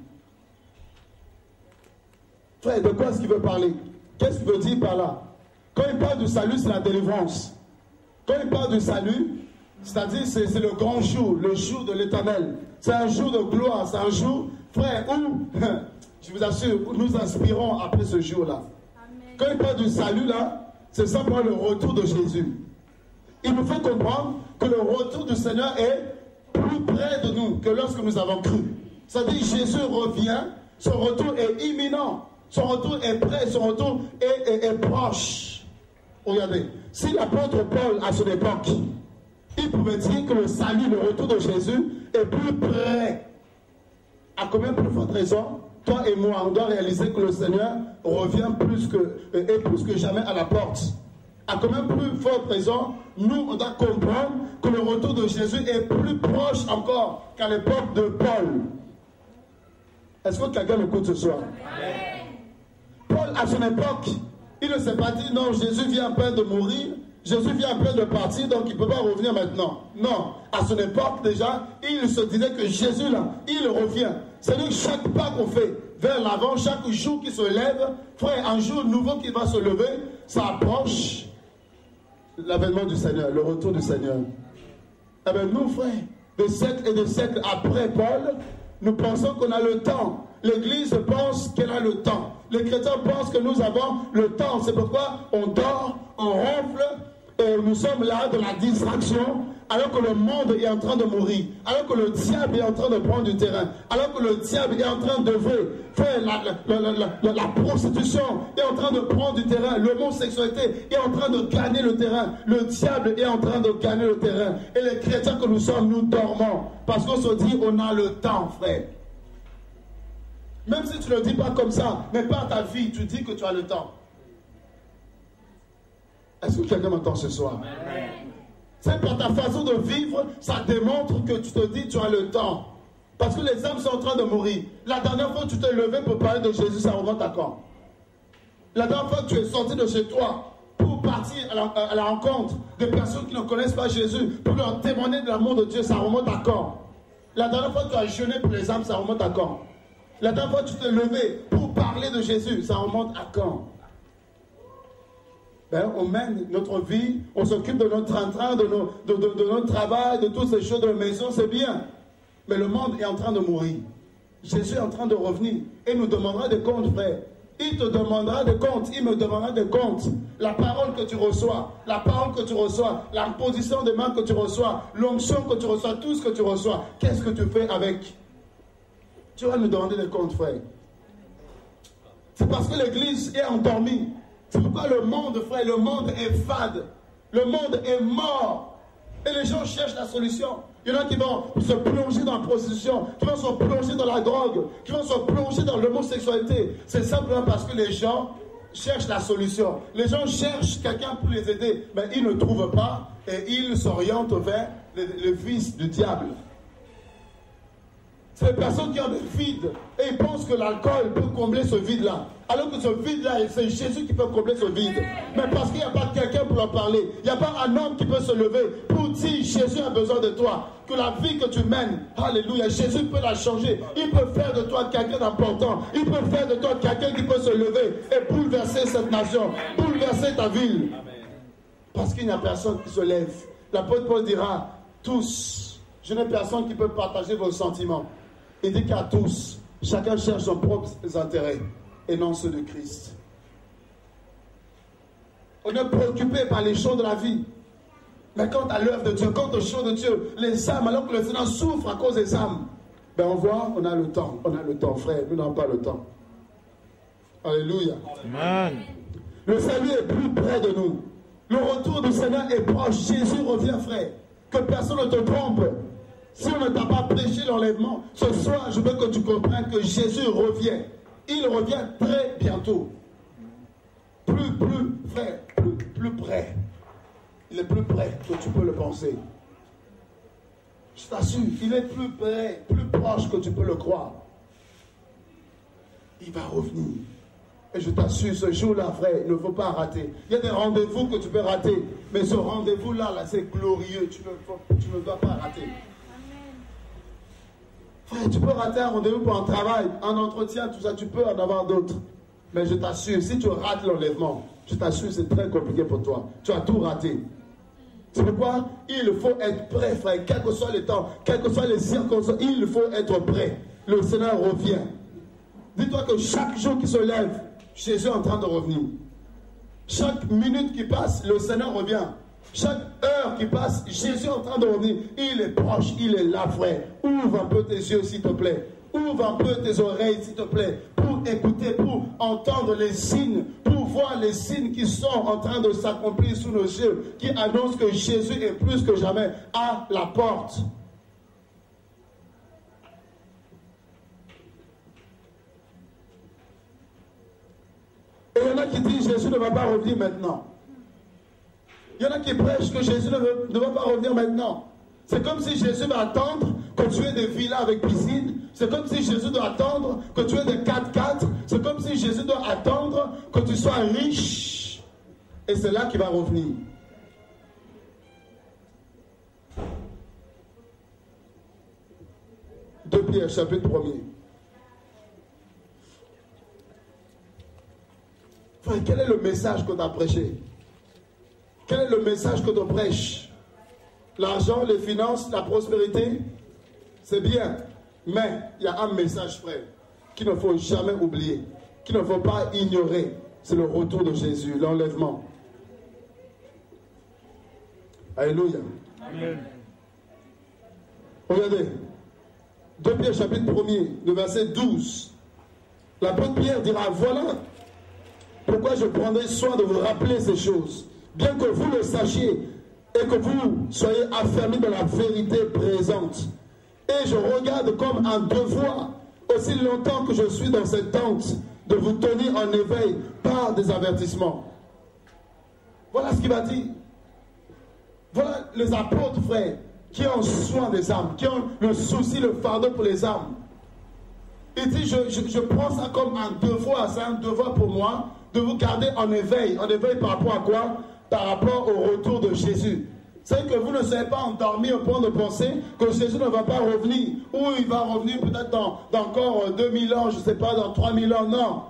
Frère, de quoi est-ce qu'il veut parler? Qu'est-ce qu'il veut dire par là? Quand il parle du salut, c'est la délivrance. Quand il parle du salut, c'est-à-dire c'est le grand jour, le jour de l'Éternel. C'est un jour de gloire, c'est un jour, frère, où, je vous assure, nous inspirons après ce jour-là. Quand il parle du salut, là, c'est simplement le retour de Jésus. Il nous fait comprendre que le retour du Seigneur est plus près de nous que lorsque nous avons cru. C'est-à-dire Jésus revient, son retour est imminent. Son retour est prêt, son retour est proche. Regardez, si l'apôtre Paul, à son époque, il pouvait dire que le salut, le retour de Jésus est plus près, à combien plus forte raison, toi et moi, on doit réaliser que le Seigneur revient plus que jamais à la porte. À combien plus forte raison, nous, on doit comprendre que le retour de Jésus est plus proche encore qu'à l'époque de Paul. Est-ce que quelqu'un m'écoute ce soir? Amen. Paul, à son époque, il ne s'est pas dit, non, Jésus vient à peine de mourir, Jésus vient à peine de partir, donc il ne peut pas revenir maintenant. Non, à son époque déjà, il se disait que Jésus, là, il revient. C'est-à-dire que chaque pas qu'on fait vers l'avant, chaque jour qui se lève, frère, un jour nouveau qui va se lever, ça approche l'avènement du Seigneur, le retour du Seigneur. Eh bien, nous, frère, des siècles et des siècles après Paul, nous pensons qu'on a le temps. L'Église pense qu'elle a le temps. Les chrétiens pensent que nous avons le temps. C'est pourquoi on dort, on ronfle, et nous sommes là de la distraction, alors que le monde est en train de mourir, alors que le diable est en train de prendre du terrain, alors que le diable est en train de faire la prostitution, est en train de prendre du terrain, l'homosexualité est en train de gagner le terrain, le diable est en train de gagner le terrain. Et les chrétiens que nous sommes, nous dormons, parce qu'on se dit, on a le temps, frère. Même si tu ne le dis pas comme ça, mais par ta vie, tu dis que tu as le temps. Est-ce que quelqu'un m'entend ce soir? C'est par ta façon de vivre, ça démontre que tu te dis tu as le temps. Parce que les âmes sont en train de mourir. La dernière fois que tu t'es levé pour parler de Jésus, ça remonte à quand? La dernière fois que tu es sorti de chez toi pour partir à la rencontre de personnes qui ne connaissent pas Jésus, pour leur témoigner de l'amour de Dieu, ça remonte à quand? La dernière fois que tu as jeûné pour les âmes, ça remonte à quand? La dernière fois que tu t'es levé pour parler de Jésus, ça remonte à quand? Ben, on mène notre vie, on s'occupe de notre train-train, de notre travail, de toutes ces choses de la maison, c'est bien. Mais le monde est en train de mourir. Jésus est en train de revenir et nous demandera des comptes, frère. Il te demandera des comptes, il me demandera des comptes. La parole que tu reçois, la parole que tu reçois, la position de main que tu reçois, l'onction que tu reçois, tout ce que tu reçois, qu'est-ce que tu fais avec? Tu vas nous demander des comptes, frère. C'est parce que l'Église est endormie. C'est pourquoi le monde, frère, le monde est fade. Le monde est mort. Et les gens cherchent la solution. Il y en a qui vont se plonger dans la prostitution, qui vont se plonger dans la drogue, qui vont se plonger dans l'homosexualité. C'est simplement parce que les gens cherchent la solution. Les gens cherchent quelqu'un pour les aider, mais ils ne trouvent pas et ils s'orientent vers le vice du diable. C'est les personnes qui ont des vides et ils pensent que l'alcool peut combler ce vide-là. Alors que ce vide-là, c'est Jésus qui peut combler ce vide. Mais parce qu'il n'y a pas quelqu'un pour leur parler, il n'y a pas un homme qui peut se lever pour dire Jésus a besoin de toi. Que la vie que tu mènes, alléluia, Jésus peut la changer. Il peut faire de toi quelqu'un d'important. Il peut faire de toi quelqu'un qui peut se lever et bouleverser cette nation, bouleverser ta ville. Parce qu'il n'y a personne qui se lève. L'apôtre Paul dira, tous, je n'ai personne qui peut partager vos sentiments. Il dit qu'à tous, chacun cherche son propre intérêt et non ceux de Christ. On est préoccupé par les choses de la vie. Mais quant à l'œuvre de Dieu, quant aux choses de Dieu, les âmes, alors que le Seigneur souffre à cause des âmes, ben on voit, on a le temps, frère, nous n'avons pas le temps. Alléluia. Amen. Le salut est plus près de nous. Le retour du Seigneur est proche. Jésus revient, frère. Que personne ne te trompe. Si on ne t'a pas prêché l'enlèvement, ce soir, je veux que tu comprennes que Jésus revient. Il revient très bientôt. Plus près. Il est plus près que tu peux le penser. Je t'assure, il est plus près, plus proche que tu peux le croire. Il va revenir. Et je t'assure, ce jour-là, frère, il ne faut pas rater. Il y a des rendez-vous que tu peux rater. Mais ce rendez-vous-là, c'est glorieux. Tu ne dois pas rater. Frère, tu peux rater un rendez-vous pour un travail, un entretien, tout ça, tu peux en avoir d'autres. Mais je t'assure, si tu rates l'enlèvement, je t'assure, c'est très compliqué pour toi. Tu as tout raté. C'est pourquoi il faut être prêt, frère, quel que soit le temps, quelles que soient les circonstances, il faut être prêt. Le Seigneur revient. Dis-toi que chaque jour qui se lève, Jésus est en train de revenir. Chaque minute qui passe, le Seigneur revient. Chaque heure qui passe, Jésus est en train de revenir. Il est proche, il est là, frère. Ouvre un peu tes yeux, s'il te plaît. Ouvre un peu tes oreilles, s'il te plaît, pour écouter, pour entendre les signes, pour voir les signes qui sont en train de s'accomplir sous nos yeux, qui annoncent que Jésus est plus que jamais à la porte. Et il y en a qui disent Jésus ne va pas revenir maintenant. Il y en a qui prêchent que Jésus ne va pas revenir maintenant. C'est comme si Jésus va attendre que tu aies des villas avec piscine. C'est comme si Jésus doit attendre que tu aies des 4x4. C'est comme si Jésus doit attendre que tu sois riche. Et c'est là qu'il va revenir. Deux Pierre, chapitre 1er. Frère, quel est le message qu'on a prêché? Quel est le message que tu prêches? L'argent, les finances, la prospérité, c'est bien. Mais il y a un message, frère, qu'il ne faut jamais oublier, qu'il ne faut pas ignorer. C'est le retour de Jésus, l'enlèvement. Alléluia. Amen. Regardez. 2 Pierre chapitre 1er, le verset 12. L'apôtre Pierre dira, voilà pourquoi je prendrai soin de vous rappeler ces choses, bien que vous le sachiez et que vous soyez affermis dans la vérité présente. Et je regarde comme un devoir, aussi longtemps que je suis dans cette tente, de vous tenir en éveil par des avertissements. Voilà ce qu'il va dire. Voilà les apôtres, frères, qui ont soin des âmes, qui ont le souci, le fardeau pour les âmes. Il dit, je prends ça comme un devoir, c'est un devoir pour moi, de vous garder en éveil. En éveil par rapport à quoi? Par rapport au retour de Jésus. C'est que vous ne soyez pas endormis au point de penser que Jésus ne va pas revenir. Ou il va revenir peut-être dans encore 2000 ans, je ne sais pas, dans 3000 ans. Non.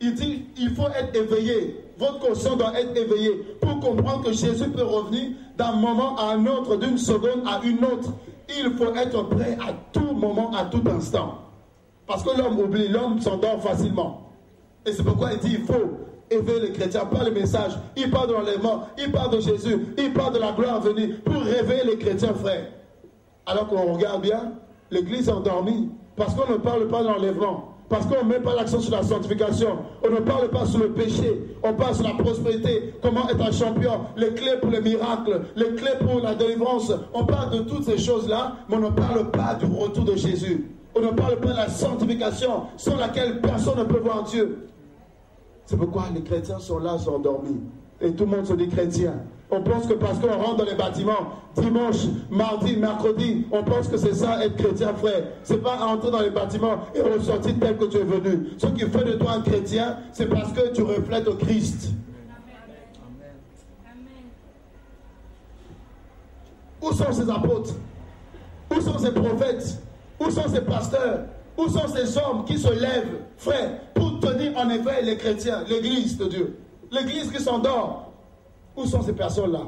Il dit, il faut être éveillé. Votre conscience doit être éveillée pour comprendre que Jésus peut revenir d'un moment à un autre, d'une seconde à une autre. Il faut être prêt à tout moment, à tout instant. Parce que l'homme oublie, l'homme s'endort facilement. Et c'est pourquoi il dit, il faut éveiller les chrétiens par le message. Il parle de l'enlèvement, il parle de Jésus, il parle de la gloire à venir pour réveiller les chrétiens, frères. Alors qu'on regarde bien, l'église est endormie parce qu'on ne parle pas de l'enlèvement. Parce qu'on ne met pas l'accent sur la sanctification. On ne parle pas sur le péché. On parle sur la prospérité. Comment être un champion. Les clés pour les miracles. Les clés pour la délivrance. On parle de toutes ces choses-là. Mais on ne parle pas du retour de Jésus. On ne parle pas de la sanctification sans laquelle personne ne peut voir Dieu. C'est pourquoi les chrétiens sont là, sont endormis. Et tout le monde se dit chrétien. On pense que parce qu'on rentre dans les bâtiments, dimanche, mardi, mercredi, on pense que c'est ça être chrétien, frère. C'est pas entrer dans les bâtiments et ressortir tel que tu es venu. Ce qui fait de toi un chrétien, c'est parce que tu reflètes au Christ. Où sont ces apôtres? Où sont ces prophètes? Où sont ces pasteurs? Où sont ces hommes qui se lèvent, frère, pour tenir en éveil les chrétiens, l'église de Dieu? L'église qui s'endort. Où sont ces personnes-là?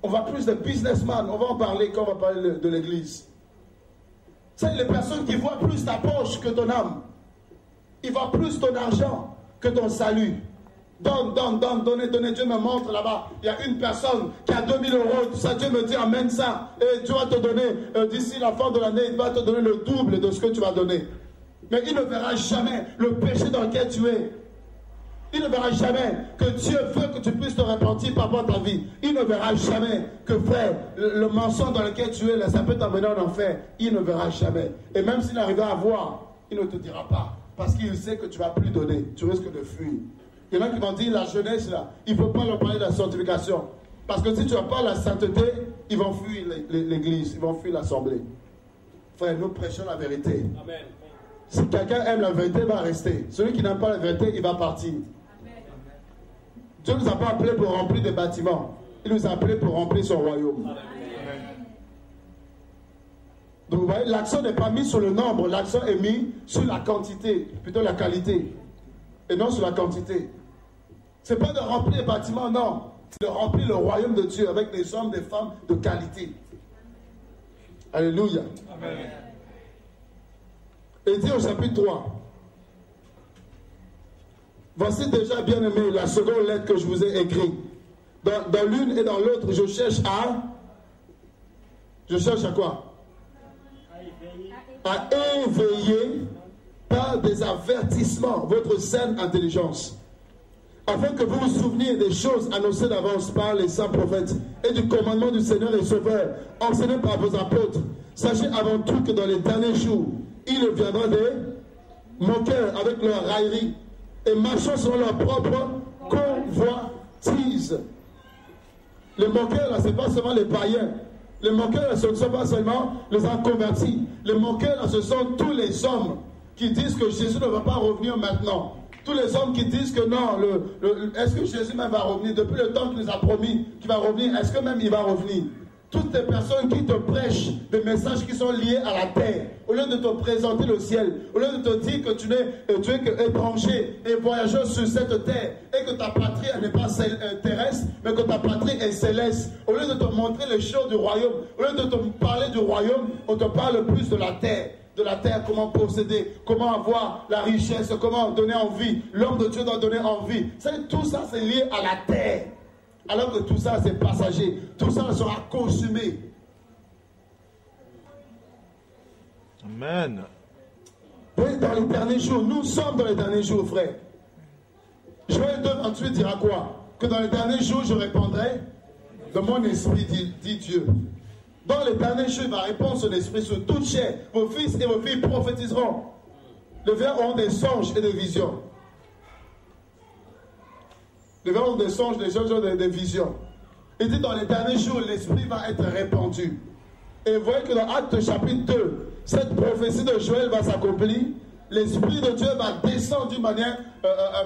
On va plus de businessmen, on va en parler quand on va parler de l'église. C'est les personnes qui voient plus ta poche que ton âme. Ils voient plus ton argent que ton salut. Donne, donnez. Dieu me montre là-bas. Il y a une personne qui a 2000 €. Ça, Dieu me dit, amène ça. Et Dieu va te donner, d'ici la fin de l'année, il va te donner le double de ce que tu vas donner. Mais il ne verra jamais le péché dans lequel tu es. Il ne verra jamais que Dieu veut que tu puisses te repentir par rapport à ta vie. Il ne verra jamais que, frère, le mensonge dans lequel tu es, là, ça peut t'amener en enfer. Il ne verra jamais. Et même s'il arrivera à voir, il ne te dira pas. Parce qu'il sait que tu ne vas plus donner. Tu risques de fuir. Il y en a qui vont dire, la jeunesse, là, il ne faut pas leur parler de la sanctification. Parce que si tu n'as pas la sainteté, ils vont fuir l'église, ils vont fuir l'assemblée. Frère, nous prêchons la vérité. Amen. Si quelqu'un aime la vérité, il va rester. Celui qui n'aime pas la vérité, il va partir. Dieu ne nous a pas appelés pour remplir des bâtiments. Il nous a appelés pour remplir son royaume. Amen. Donc vous voyez, l'accent n'est pas mis sur le nombre, l'accent est mis sur la quantité, plutôt la qualité, et non sur la quantité. Ce n'est pas de remplir les bâtiments, non. C'est de remplir le royaume de Dieu avec des hommes, des femmes de qualité. Alléluia. Amen. Et dit au chapitre 3. Voici déjà, bien aimé, la seconde lettre que je vous ai écrite. Dans l'une et dans l'autre, je cherche à... Je cherche à quoi? À éveiller par des avertissements votre saine intelligence, afin que vous vous souveniez des choses annoncées d'avance par les saints prophètes et du commandement du Seigneur et Sauveur, enseigné par vos apôtres. Sachez avant tout que dans les derniers jours, il viendra des moqueurs avec leur raillerie et marchant selon leur propre convoitise. Les moqueurs, là, ce n'est pas seulement les païens. Les moqueurs, là, ce ne sont pas seulement les inconvertis. Les moqueurs, là, ce sont tous les hommes qui disent que Jésus ne va pas revenir maintenant. Tous les hommes qui disent que non, est-ce que Jésus même va revenir? Depuis le temps qu'il nous a promis qu'il va revenir, est-ce que même il va revenir? Toutes les personnes qui te prêchent des messages qui sont liés à la terre, au lieu de te présenter le ciel, au lieu de te dire que tu es que étranger et voyageur sur cette terre, et que ta patrie n'est pas terrestre, mais que ta patrie est céleste, au lieu de te montrer les choses du royaume, au lieu de te parler du royaume, on te parle plus de la terre. De la terre, comment posséder, comment avoir la richesse, comment donner envie. L'homme de Dieu doit donner envie. Tout ça, c'est lié à la terre. Alors que tout ça, c'est passager. Tout ça sera consumé. Amen. Oui, dans les derniers jours, nous sommes dans les derniers jours, frère. Joël 2:28 dira quoi? Que dans les derniers jours, je répandrai de mon esprit, dit Dieu. Dans les derniers jours, il va répondre son esprit sur toute chair. Vos fils et vos filles prophétiseront. Les vers auront des songes et des visions. Les vers auront des songes, des songes et des visions. Il dit dans les derniers jours, l'esprit va être répandu. Et vous voyez que dans Actes chapitre 2, cette prophétie de Joël va s'accomplir. L'Esprit de Dieu va descendre d'une manière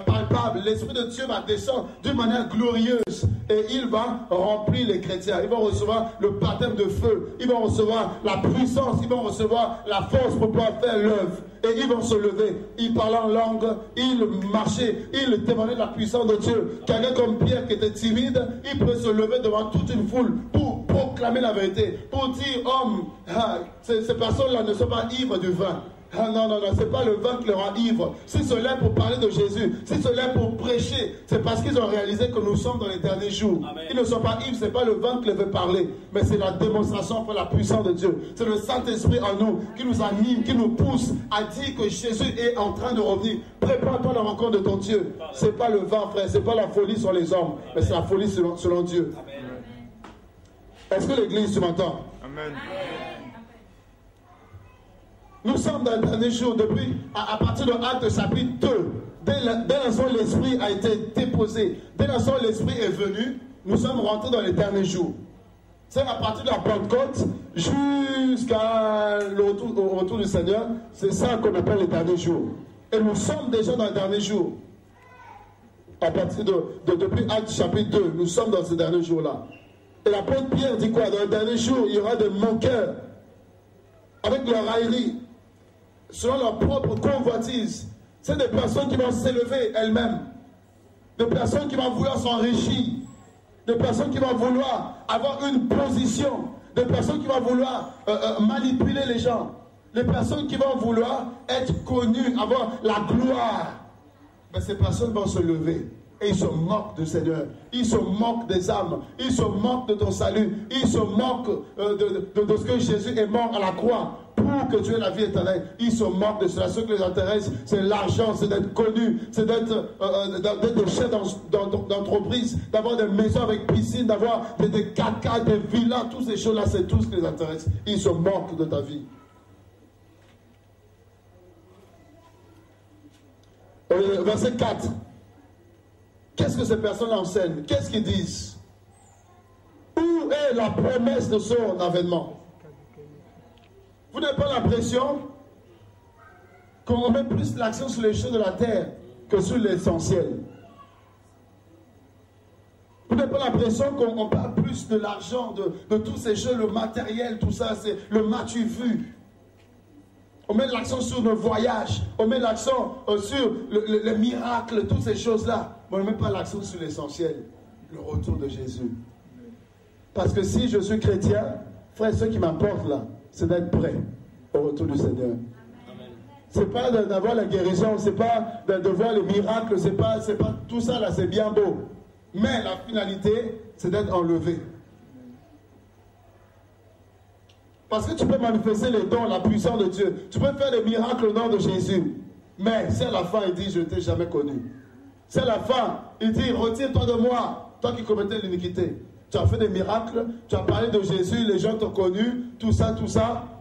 palpable. L'Esprit de Dieu va descendre d'une manière glorieuse. Et il va remplir les chrétiens. Ils vont recevoir le baptême de feu. Ils vont recevoir la puissance. Ils vont recevoir la force pour pouvoir faire l'œuvre. Et ils vont se lever. Ils parlaient en langue. Ils marchaient. Ils témoignaient de la puissance de Dieu. Quelqu'un comme Pierre qui était timide, il peut se lever devant toute une foule pour proclamer la vérité. Pour dire, homme, ces personnes-là ne sont pas ivres du vin. Ah non, ce n'est pas le vin qui les rend ivres. Si cela est pour parler de Jésus, si cela est pour prêcher, c'est parce qu'ils ont réalisé que nous sommes dans les derniers jours. Amen. Ils ne sont pas ivres, ce n'est pas le vin qui les fait parler, mais c'est la démonstration pour la puissance de Dieu. C'est le Saint-Esprit en nous qui nous anime, qui nous pousse à dire que Jésus est en train de revenir. Prépare-toi à la rencontre de ton Dieu. Ce n'est pas le vin, frère, ce n'est pas la folie sur les hommes, mais c'est la folie selon Dieu. Est-ce que l'église, tu m'entends? Amen. Nous sommes dans les derniers jours, depuis, à partir de Actes chapitre 2, dès l'instant où l'Esprit a été déposé, dès l'instant où l'Esprit est venu, nous sommes rentrés dans les derniers jours. C'est à partir de la Pentecôte jusqu'à au retour du Seigneur, c'est ça qu'on appelle les derniers jours. Et nous sommes déjà dans les derniers jours. À partir depuis Actes chapitre 2, nous sommes dans ces derniers jours-là. Et l'apôtre Pierre dit quoi? Dans les derniers jours, il y aura des moqueurs avec leur raillerie, selon leur propre convoitise. C'est des personnes qui vont s'élever elles-mêmes, des personnes qui vont vouloir s'enrichir, des personnes qui vont vouloir avoir une position, des personnes qui vont vouloir manipuler les gens, des personnes qui vont vouloir être connues, avoir la gloire. Mais ces personnes vont se lever et ils se moquent du Seigneur, ils se moquent des âmes, ils se moquent de ton salut, ils se moquent de ce que Jésus est mort à la croix pour que tu aies la vie éternelle. Ils se moquent de cela. Ce qui les intéresse, c'est l'argent, c'est d'être connu, c'est d'être des chefs d'entreprise, d'avoir des maisons avec piscine, d'avoir des 4x4, des villas, toutes ces choses-là, c'est tout ce qui les intéresse. Ils se moquent de ta vie. Verset 4. Qu'est-ce que ces personnes enseignent? Qu'est-ce qu'ils disent? Où est la promesse de son avènement? Vous n'avez pas l'impression qu'on met plus l'accent sur les choses de la terre que sur l'essentiel? Vous n'avez pas l'impression qu'on parle plus de l'argent, de toutes ces choses, le matériel, tout ça, c'est le m'as-tu vu? On met l'accent sur nos voyages, on met l'accent sur les miracles, toutes ces choses-là. Mais on ne met pas l'accent sur l'essentiel, le retour de Jésus. Parce que si je suis chrétien, frère, ce qui m'importe là, c'est d'être prêt au retour du Seigneur. C'est pas d'avoir la guérison, c'est pas de voir les miracles, c'est pas tout ça là, c'est bien beau. Mais la finalité, c'est d'être enlevé. Parce que tu peux manifester les dons, la puissance de Dieu. Tu peux faire des miracles au nom de Jésus. Mais c'est à la fin, il dit, je ne t'ai jamais connu. C'est à la fin, il dit, retire-toi de moi, toi qui commettais l'iniquité. Tu as fait des miracles, tu as parlé de Jésus, les gens t'ont connu, tout ça,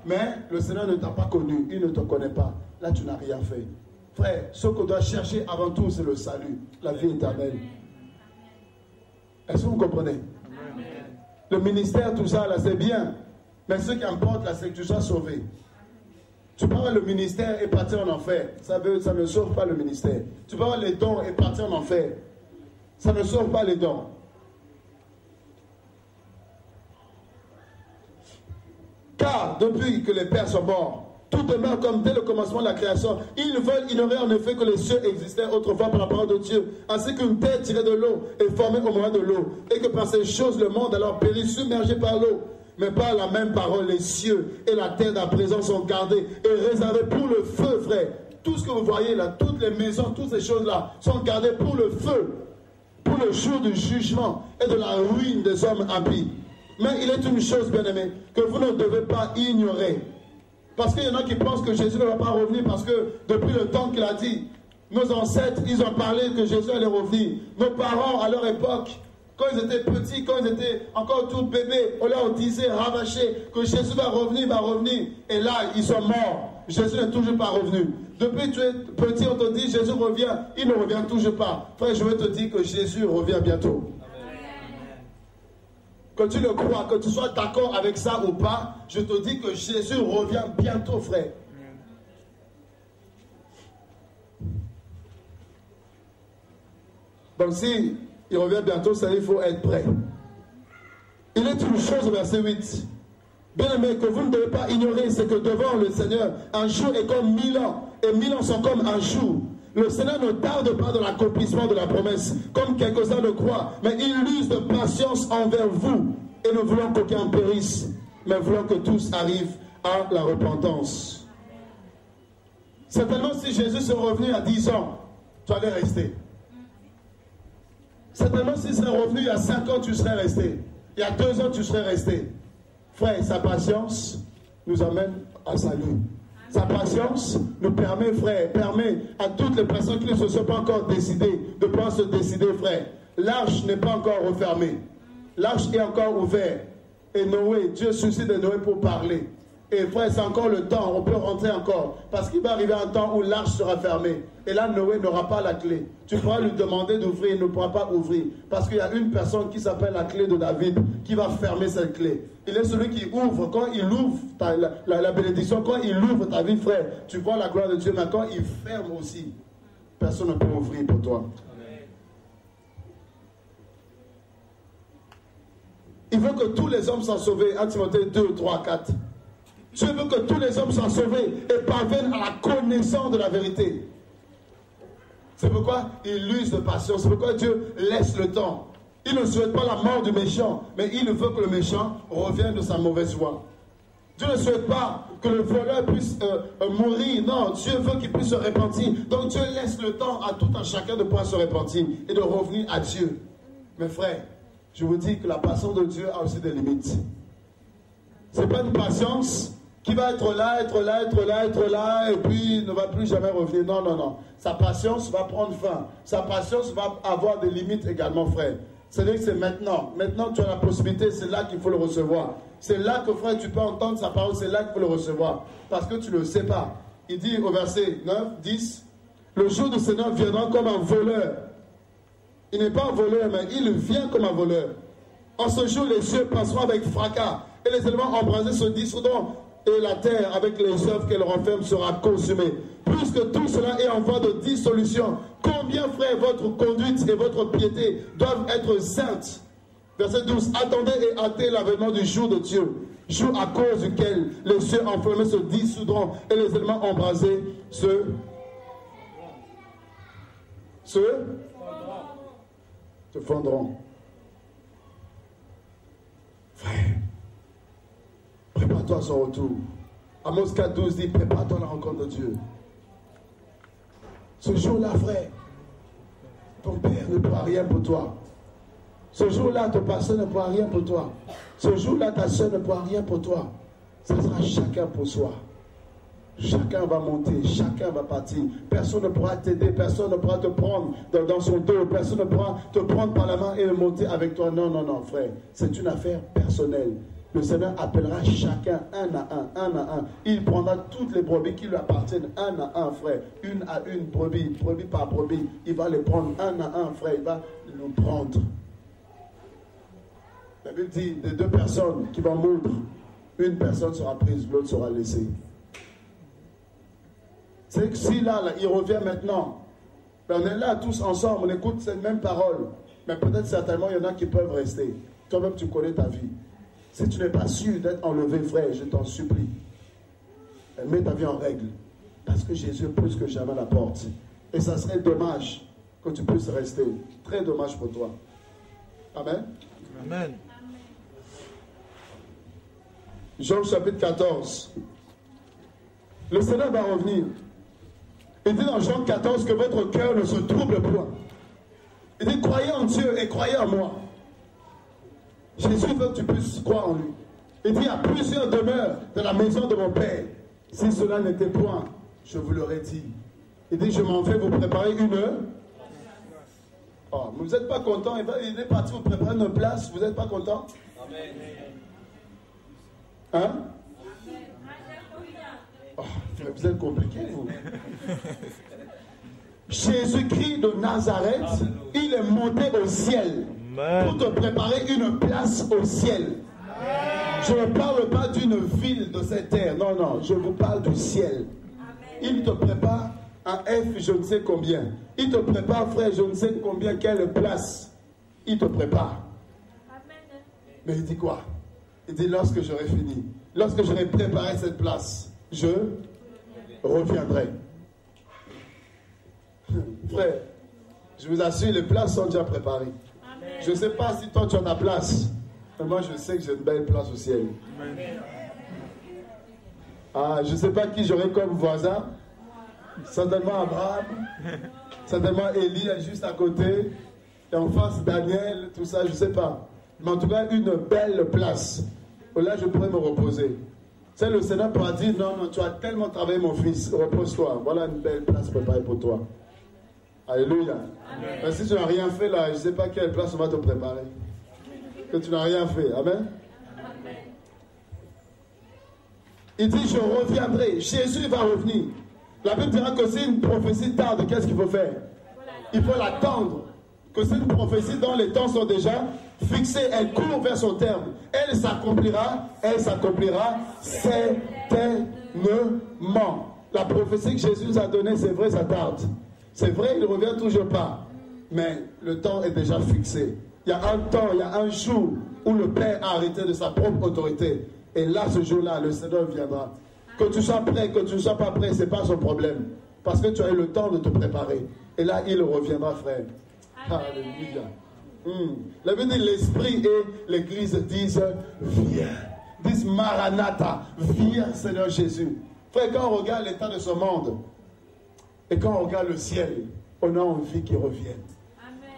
mais le Seigneur ne t'a pas connu, il ne te connaît pas. Là, tu n'as rien fait. Frère, ce qu'on doit chercher avant tout, c'est le salut, la vie éternelle. Est-ce que vous comprenez? Le ministère, tout ça, là, c'est bien. Mais ce qui importe là, c'est que tu sois sauvé. Tu peux avoir le ministère et partir en enfer. Ça ne sauve pas le ministère. Tu peux avoir les dons et partir en enfer. Ça ne sauve pas les dons. Car depuis que les pères sont morts, tout demeure comme dès le commencement de la création. Ils veulent ignorer en effet que les cieux existaient autrefois par la parole de Dieu, ainsi qu'une terre tirée de l'eau est formée au moyen de l'eau, et que par ces choses le monde alors périt submergé par l'eau. Mais par la même parole, les cieux et la terre d'à présent sont gardés et réservés pour le feu, frère. Tout ce que vous voyez là, toutes les maisons, toutes ces choses-là sont gardées pour le feu, pour le jour du jugement et de la ruine des hommes impies. Mais il est une chose, bien-aimée, que vous ne devez pas ignorer. Parce qu'il y en a qui pensent que Jésus ne va pas revenir parce que depuis le temps qu'il a dit, nos ancêtres, ils ont parlé que Jésus allait revenir. Nos parents, à leur époque, quand ils étaient petits, quand ils étaient encore tout bébés, on leur disait, rabâché, que Jésus va revenir, Et là, ils sont morts. Jésus n'est toujours pas revenu. Depuis que tu es petit, on te dit, Jésus revient. Il ne revient toujours pas. Frère, je veux te dire que Jésus revient bientôt. Que tu le crois, que tu sois d'accord avec ça ou pas, je te dis que Jésus revient bientôt, frère. Donc si il revient bientôt, ça il faut être prêt. Il est une chose, verset 8. Bien aimé, que vous ne devez pas ignorer, c'est que devant le Seigneur, un jour est comme 1000 ans, et 1000 ans sont comme un jour. Le Seigneur ne tarde pas dans l'accomplissement de la promesse, comme quelques-uns le croient, mais il use de patience envers vous, et ne voulant qu'aucun périsse, mais voulant que tous arrivent à la repentance. Certainement, si Jésus serait revenu à 10 ans, tu allais rester. Certainement, s'il serait revenu il y a 5 ans, tu serais resté. Il y a 2 ans, tu serais resté. Frère, sa patience nous amène à salut. Sa patience nous permet, frère, permet à toutes les personnes qui ne se sont pas encore décidées de pouvoir se décider, frère. L'arche n'est pas encore refermée. L'arche est encore ouverte. Et Noé, Dieu suscite de Noé pour parler. Et frère, c'est encore le temps, on peut rentrer encore. Parce qu'il va arriver un temps où l'arche sera fermée. Et là, Noé n'aura pas la clé. Tu pourras lui demander d'ouvrir, il ne pourra pas ouvrir. Parce qu'il y a une personne qui s'appelle la clé de David qui va fermer cette clé. Il est celui qui ouvre. Quand il ouvre la bénédiction, quand il ouvre ta vie, frère, tu vois la gloire de Dieu. Mais quand il ferme aussi, personne ne peut ouvrir pour toi. Il veut que tous les hommes soient sauvés. 1 Timothée 2, 3, 4. Dieu veut que tous les hommes soient sauvés et parviennent à la connaissance de la vérité. C'est pourquoi il use de patience. C'est pourquoi Dieu laisse le temps. Il ne souhaite pas la mort du méchant, mais il veut que le méchant revienne de sa mauvaise voie. Dieu ne souhaite pas que le voleur puisse mourir. Non, Dieu veut qu'il puisse se repentir. Donc Dieu laisse le temps à tout un chacun de pouvoir se repentir et de revenir à Dieu. Mes frères, je vous dis que la patience de Dieu a aussi des limites. Ce n'est pas une patience qui va être là, et puis ne va plus jamais revenir. Non, non, non. Sa patience va prendre fin. Sa patience va avoir des limites également, frère. C'est-à-dire que c'est maintenant. Maintenant, tu as la possibilité, c'est là qu'il faut le recevoir. C'est là que, frère, tu peux entendre sa parole, c'est là qu'il faut le recevoir. Parce que tu ne le sais pas. Il dit au verset 9, 10, le jour du Seigneur viendra comme un voleur. Il n'est pas un voleur, mais il vient comme un voleur. En ce jour, les cieux passeront avec fracas, et les éléments embrasés se dissoudront, et la terre, avec les œuvres qu'elle renferme, sera consumée. Puisque tout cela est en voie de dissolution, combien, frère, votre conduite et votre piété doivent être saintes. Verset 12. Attendez et hâtez l'avènement du jour de Dieu, jour à cause duquel les cieux enflammés se dissoudront et les éléments embrasés se fondront. Frère, prépare-toi à son retour. Amos 4:12 dit, prépare-toi à la rencontre de Dieu. Ce jour-là, frère, ton père ne pourra rien pour toi. Ce jour-là, ton pasteur ne pourra rien pour toi. Ce jour-là, ta soeur ne pourra rien pour toi. Ça sera chacun pour soi. Chacun va monter, chacun va partir. Personne ne pourra t'aider, personne ne pourra te prendre dans son dos, personne ne pourra te prendre par la main et monter avec toi. Non, non, non, frère. C'est une affaire personnelle. Le Seigneur appellera chacun un à un. Il prendra toutes les brebis qui lui appartiennent un à un, frère. Une à une, brebis par brebis. Il va les prendre un à un, frère. Il va nous prendre. La Bible dit, des deux personnes qui vont moudre, une personne sera prise, l'autre sera laissée. C'est que si là, il revient maintenant, ben on est là tous ensemble, on écoute cette même parole. Mais peut-être certainement, il y en a qui peuvent rester. Toi-même, tu connais ta vie. Si tu n'es pas sûr d'être enlevé, frère, je t'en supplie. Mets ta vie en règle. Parce que Jésus est plus que jamais à la porte. Et ça serait dommage que tu puisses rester. Très dommage pour toi. Amen. Amen. Jean chapitre 14. Le Seigneur va revenir. Il dit dans Jean 14 que votre cœur ne se trouble point. Il dit croyez en Dieu et croyez en moi. Jésus veut que tu puisses croire en lui. Il dit il y a plusieurs demeures dans la maison de mon Père. Si cela n'était point, je vous l'aurais dit. Il dit je m'en vais vous préparer une heure. Oh, mais vous n'êtes pas content. Il est parti vous préparer une place. Vous n'êtes pas content? Amen. Hein? Oh, vous êtes compliqué, vous. Jésus-Christ de Nazareth, il est monté au ciel pour te préparer une place au ciel. Je ne parle pas d'une ville de cette terre. Non, non, je vous parle du ciel. Il te prépare un F, je ne sais combien. Il te prépare, frère, je ne sais combien, quelle place. Il te prépare. Mais il dit quoi? Il dit lorsque j'aurai fini, lorsque j'aurai préparé cette place, je reviendrai. Frère, je vous assure, les places sont déjà préparées. Amen. Je ne sais pas si toi tu as ta place, mais moi je sais que j'ai une belle place au ciel. Amen. Ah, je ne sais pas qui j'aurai comme voisin. Certainement Abraham, certainement Élie juste à côté, et en face Daniel, tout ça, je ne sais pas. Mais en tout cas, une belle place. Là, je pourrais me reposer. C'est le Seigneur pourra dire, non, non, tu as tellement travaillé, mon fils, repose-toi. Voilà une belle place préparée pour toi. Alléluia. Mais si tu n'as rien fait là, je ne sais pas quelle place on va te préparer. Que tu n'as rien fait. Amen. Il dit, je reviendrai. Jésus va revenir. La Bible dira que si une prophétie tarde, qu'est-ce qu'il faut faire? Il faut l'attendre. Que c'est une prophétie dont les temps sont déjà fixés. Elle court vers son terme. Elle s'accomplira certainement. La prophétie que Jésus nous a donnée, c'est vrai, ça tarde. C'est vrai, il ne revient toujours pas. Mais le temps est déjà fixé. Il y a un temps, il y a un jour où le Père a arrêté de sa propre autorité. Et là, ce jour-là, le Seigneur viendra. Que tu sois prêt, que tu ne sois pas prêt, ce n'est pas son problème. Parce que tu as eu le temps de te préparer. Et là, il reviendra, frère. Alléluia. La Bible dit, l'Esprit et l'Église disent, viens. Disent, Maranatha, viens, Seigneur Jésus. Frère, quand on regarde l'état de ce monde, et quand on regarde le ciel, on a envie qu'il revienne.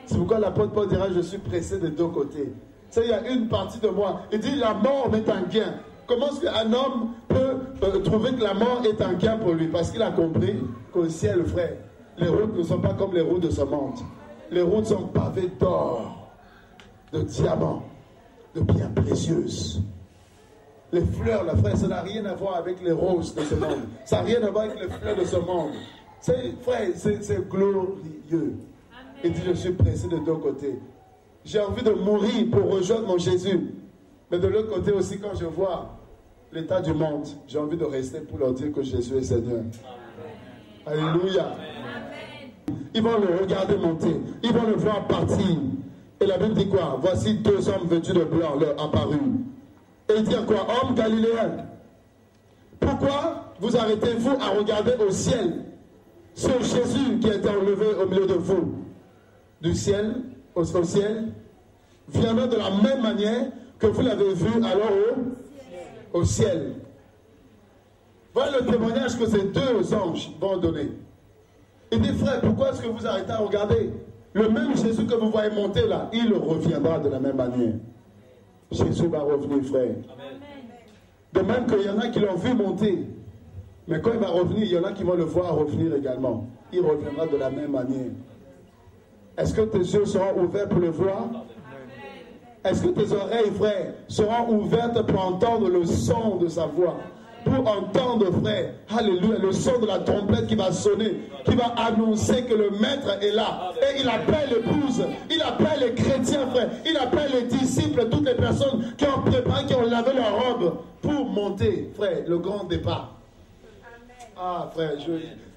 C'est pourquoi l'apôtre Paul dira, je suis pressé de deux côtés. Tu sais, il y a une partie de moi. Il dit, la mort m'est un gain. Comment est-ce qu'un homme peut trouver que la mort est un gain pour lui? Parce qu'il a compris qu'au ciel, frère, les routes ne sont pas comme les routes de ce monde. Les routes sont pavées d'or, de diamants, de pierres précieuses. Les fleurs, la frère, ça n'a rien à voir avec les roses de ce monde. Ça n'a rien à voir avec les fleurs de ce monde. Frère, c'est glorieux. Il dit, je suis pressé de deux côtés. J'ai envie de mourir pour rejoindre mon Jésus. Mais de l'autre côté aussi, quand je vois l'état du monde, j'ai envie de rester pour leur dire que Jésus est Seigneur. Amen. Alléluia. Amen. Ils vont le regarder monter. Ils vont le voir partir. Et la Bible dit quoi? Voici deux hommes vêtus de blanc leur apparus. Et il dit quoi? Hommes galiléens, pourquoi vous arrêtez-vous à regarder au ciel ce Jésus qui a été enlevé au milieu de vous? Du ciel, au ciel, viendra de la même manière que vous l'avez vu alors au ciel. Voilà le témoignage que ces deux anges vont donner. Il dit, frère, pourquoi est-ce que vous arrêtez à regarder? Le même Jésus que vous voyez monter là, il reviendra de la même manière. Jésus va revenir, frère. Amen. De même qu'il y en a qui l'ont vu monter. Mais quand il va revenir, il y en a qui vont le voir revenir également. Il reviendra de la même manière. Est-ce que tes yeux seront ouverts pour le voir? Est-ce que tes oreilles, frère, seront ouvertes pour entendre le son de sa voix? Pour entendre, frère, alléluia, le son de la trompette qui va sonner, qui va annoncer que le maître est là. Et il appelle l'épouse, il appelle les chrétiens, frère, il appelle les disciples, toutes les personnes qui ont préparé, qui ont lavé leur robe pour monter, frère, le grand départ. Ah, frère,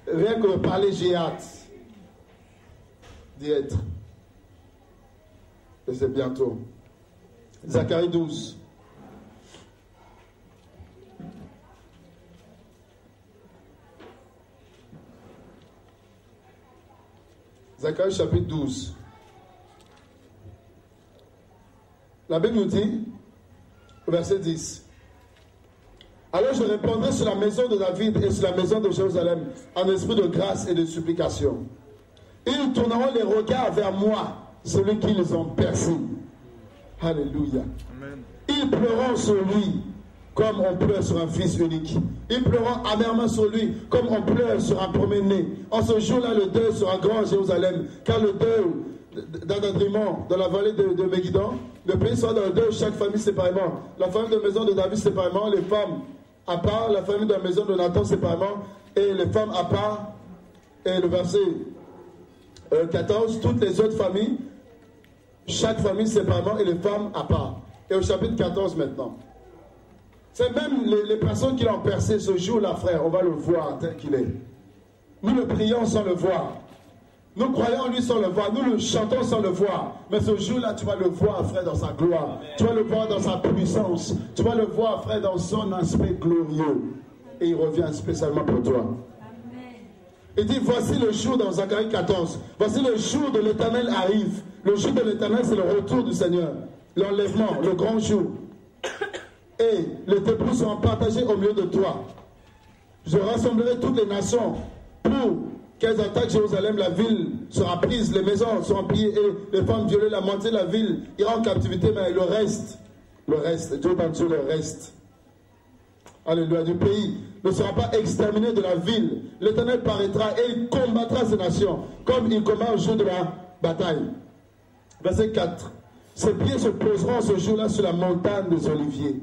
rien que de parler, j'ai hâte d'y être. Et c'est bientôt. Zacharie 12. Zacharie chapitre 12. La Bible nous dit, verset 10. Alors je répondrai sur la maison de David et sur la maison de Jérusalem en esprit de grâce et de supplication. Ils tourneront les regards vers moi, celui qu'ils ont percé. Alléluia. Amen. Ils pleureront sur lui comme on pleure sur un fils unique. Ils pleureront amèrement sur lui comme on pleure sur un premier-né. En ce jour-là, le deuil sera grand à Jérusalem, car le deuil d'Adadrimon, dans la vallée de Megiddo, le pays sera dans le deuil, chaque famille séparément. La famille de la maison de David séparément, les femmes à part, la famille de la maison de Nathan séparément, et les femmes à part. Et le verset 14, toutes les autres familles, chaque famille séparément et les femmes à part. Et au chapitre 14 maintenant. C'est même les personnes qui l'ont percé ce jour-là, frère, on va le voir tel qu'il est. Nous le prions sans le voir. Nous croyons en lui sans le voir. Nous le chantons sans le voir. Mais ce jour-là, tu vas le voir, frère, dans sa gloire. Amen. Tu vas le voir dans sa puissance. Tu vas le voir, frère, dans son aspect glorieux. Et il revient spécialement pour toi. Amen. Il dit, voici le jour dans Zacharie 14. Voici le jour de l'Éternel arrive. Le jour de l'Éternel, c'est le retour du Seigneur. L'enlèvement, le grand jour. Et les débris seront partagés au milieu de toi. Je rassemblerai toutes les nations pour qu'elles attaquent Jérusalem. La ville sera prise, les maisons seront pillées et les femmes violées. La moitié de la ville ira en captivité, mais le reste, Dieu va dire le reste. Alléluia, du pays ne sera pas exterminé de la ville. L'Éternel paraîtra et il combattra ces nations comme il combat au jour de la bataille. Verset 4. Ses pieds se poseront ce jour-là sur la montagne des Oliviers.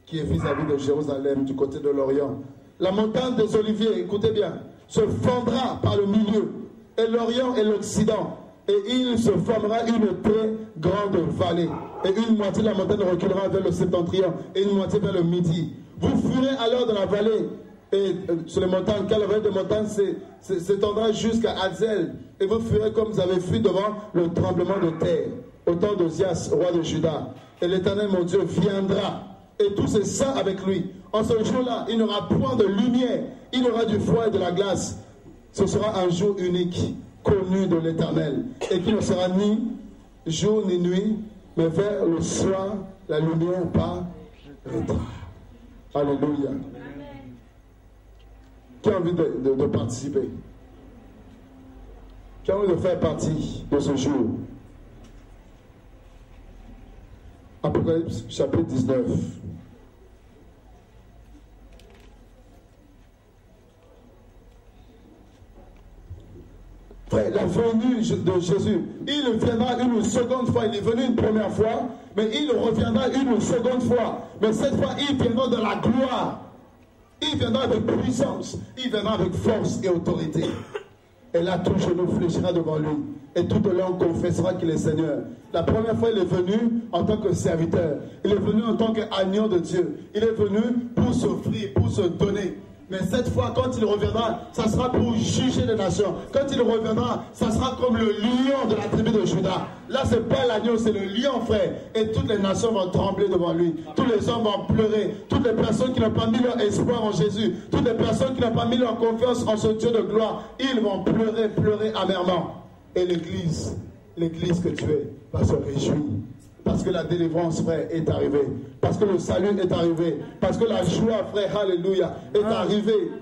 qui est vis-à-vis de Jérusalem, du côté de l'Orient. La montagne des Oliviers, écoutez bien, se fendra par le milieu, et l'Orient et l'Occident, et il se formera une très grande vallée. Et une moitié de la montagne reculera vers le septentrion, et une moitié vers le midi. Vous fuirez alors dans la vallée, et sur les montagnes, car la vallée des montagnes s'étendra jusqu'à Hazel, et vous fuirez comme vous avez fui devant le tremblement de terre, au temps d'Ozias, roi de Juda. Et l'Éternel, mon Dieu, viendra, et tous ses saints avec lui. En ce jour-là, il n'y aura point de lumière, il y aura du froid et de la glace. Ce sera un jour unique, connu de l'Éternel, et qui ne sera ni jour ni nuit, mais vers le soir, la lumière paraîtra. Alléluia. Qui a envie de participer? Qui a envie de faire partie de ce jour? Apocalypse chapitre 19. Frère, la venue de Jésus, il viendra une seconde fois. Il est venu une première fois, mais il reviendra une seconde fois. Mais cette fois, il viendra de la gloire. Il viendra avec puissance. Il viendra avec force et autorité. Et là, tout genou fléchira devant lui. Et toute langue confessera qu'il est Seigneur. La première fois, il est venu en tant que serviteur. Il est venu en tant qu'agneau de Dieu. Il est venu pour s'offrir, pour se donner. Mais cette fois, quand il reviendra, ça sera pour juger les nations. Quand il reviendra, ça sera comme le lion de la tribu de Juda. Là, ce n'est pas l'agneau, c'est le lion, frère. Et toutes les nations vont trembler devant lui. Tous les hommes vont pleurer. Toutes les personnes qui n'ont pas mis leur espoir en Jésus, toutes les personnes qui n'ont pas mis leur confiance en ce Dieu de gloire, ils vont pleurer, pleurer amèrement. Et l'Église que tu es, va se réjouir. Parce que la délivrance, frère, est arrivée. Parce que le salut est arrivé. Parce que la joie, frère, alléluia, est arrivée.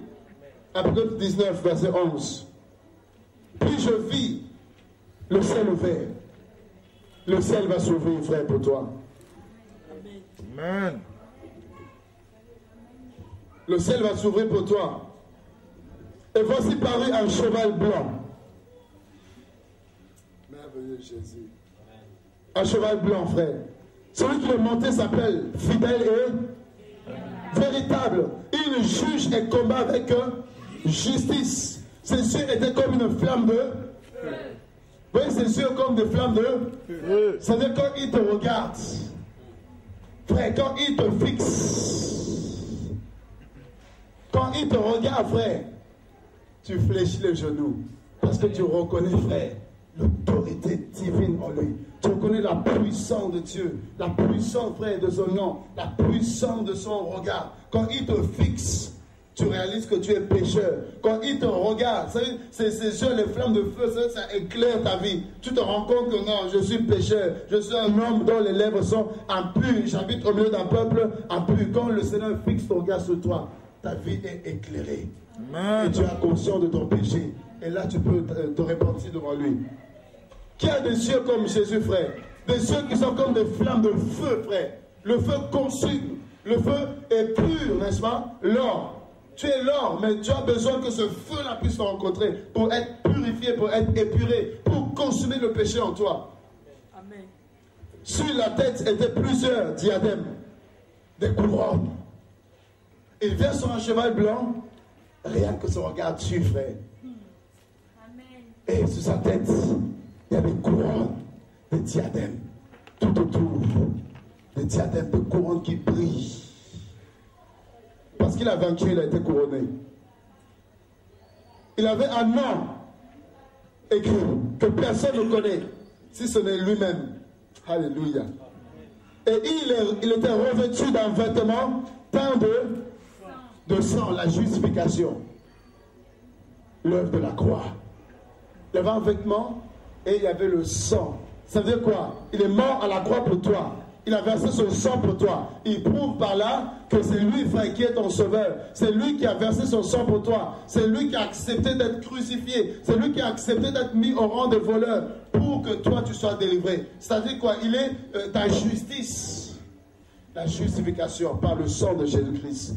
Apocalypse 19, verset 11. Puis je vis le ciel ouvert. Le ciel va s'ouvrir, frère, pour toi. Amen. Le ciel va s'ouvrir pour toi. Et voici parut un cheval blanc. Merveilleux Jésus. Un cheval blanc, frère. Celui qui est monté s'appelle fidèle et véritable. Il juge et combat avec justice. Ses yeux étaient comme une flamme de feu. Oui, ses yeux comme des flammes de feu. C'est-à-dire quand il te regarde, frère, quand il te fixe, quand il te regarde, frère, tu fléchis les genoux. Parce que tu reconnais, frère, l'autorité divine en lui. Tu reconnais la puissance de Dieu, la puissance, frère, de son nom, la puissance de son regard. Quand il te fixe, tu réalises que tu es pécheur. Quand il te regarde, ces yeux, les flammes de feu, ça éclaire ta vie. Tu te rends compte que non, je suis pécheur. Je suis un homme dont les lèvres sont impures. J'habite au milieu d'un peuple impur. Quand le Seigneur fixe ton regard sur toi, ta vie est éclairée. Amen. Et tu as conscience de ton péché. Et là, tu peux te repentir devant lui. Qui a des yeux comme Jésus, frère? Des yeux qui sont comme des flammes de feu, frère. Le feu consume. Le feu est pur, n'est-ce pas? L'or. Tu es l'or, mais tu as besoin que ce feu-là puisse te rencontrer pour être purifié, pour être épuré, pour consumer le péché en toi. Amen. Sur la tête étaient plusieurs diadèmes, des couronnes. Il vient sur un cheval blanc, rien que son regard dessus, frère. Amen. Et sur sa tête, il y a des couronnes, des diadèmes, tout autour, des diadèmes, des couronnes qui brillent. Parce qu'il a vaincu, il a été couronné. Il avait un nom écrit que personne ne connaît, si ce n'est lui-même. Alléluia. Et il était revêtu d'un vêtement teint de sang, la justification. L'œuvre de la croix. Il y avait un vêtement et il y avait le sang. Ça veut dire quoi? Il est mort à la croix pour toi. Il a versé son sang pour toi. Il prouve par là que c'est lui, frère, qui est ton sauveur. C'est lui qui a versé son sang pour toi. C'est lui qui a accepté d'être crucifié. C'est lui qui a accepté d'être mis au rang de voleur pour que toi, tu sois délivré. C'est-à-dire quoi? Il est ta justice. La justification par le sang de Jésus-Christ.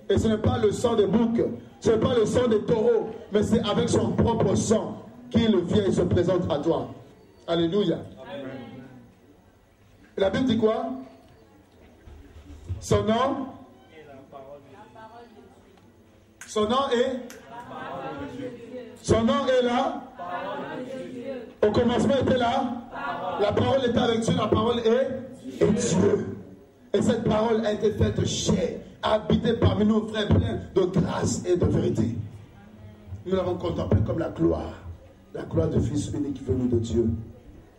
Et ce n'est pas le sang des boucs. Ce n'est pas le sang des taureaux. Mais c'est avec son propre sang qu'il vient et se présente à toi. Alléluia. La Bible dit quoi? Son nom Son nom est? Son nom est là? Au commencement était là? La parole était avec Dieu, la parole est Dieu. Et cette parole a été faite chair, a habité parmi nous, frères, plein de grâce et de vérité. Nous l'avons contemplé comme la gloire du Fils unique venu de Dieu.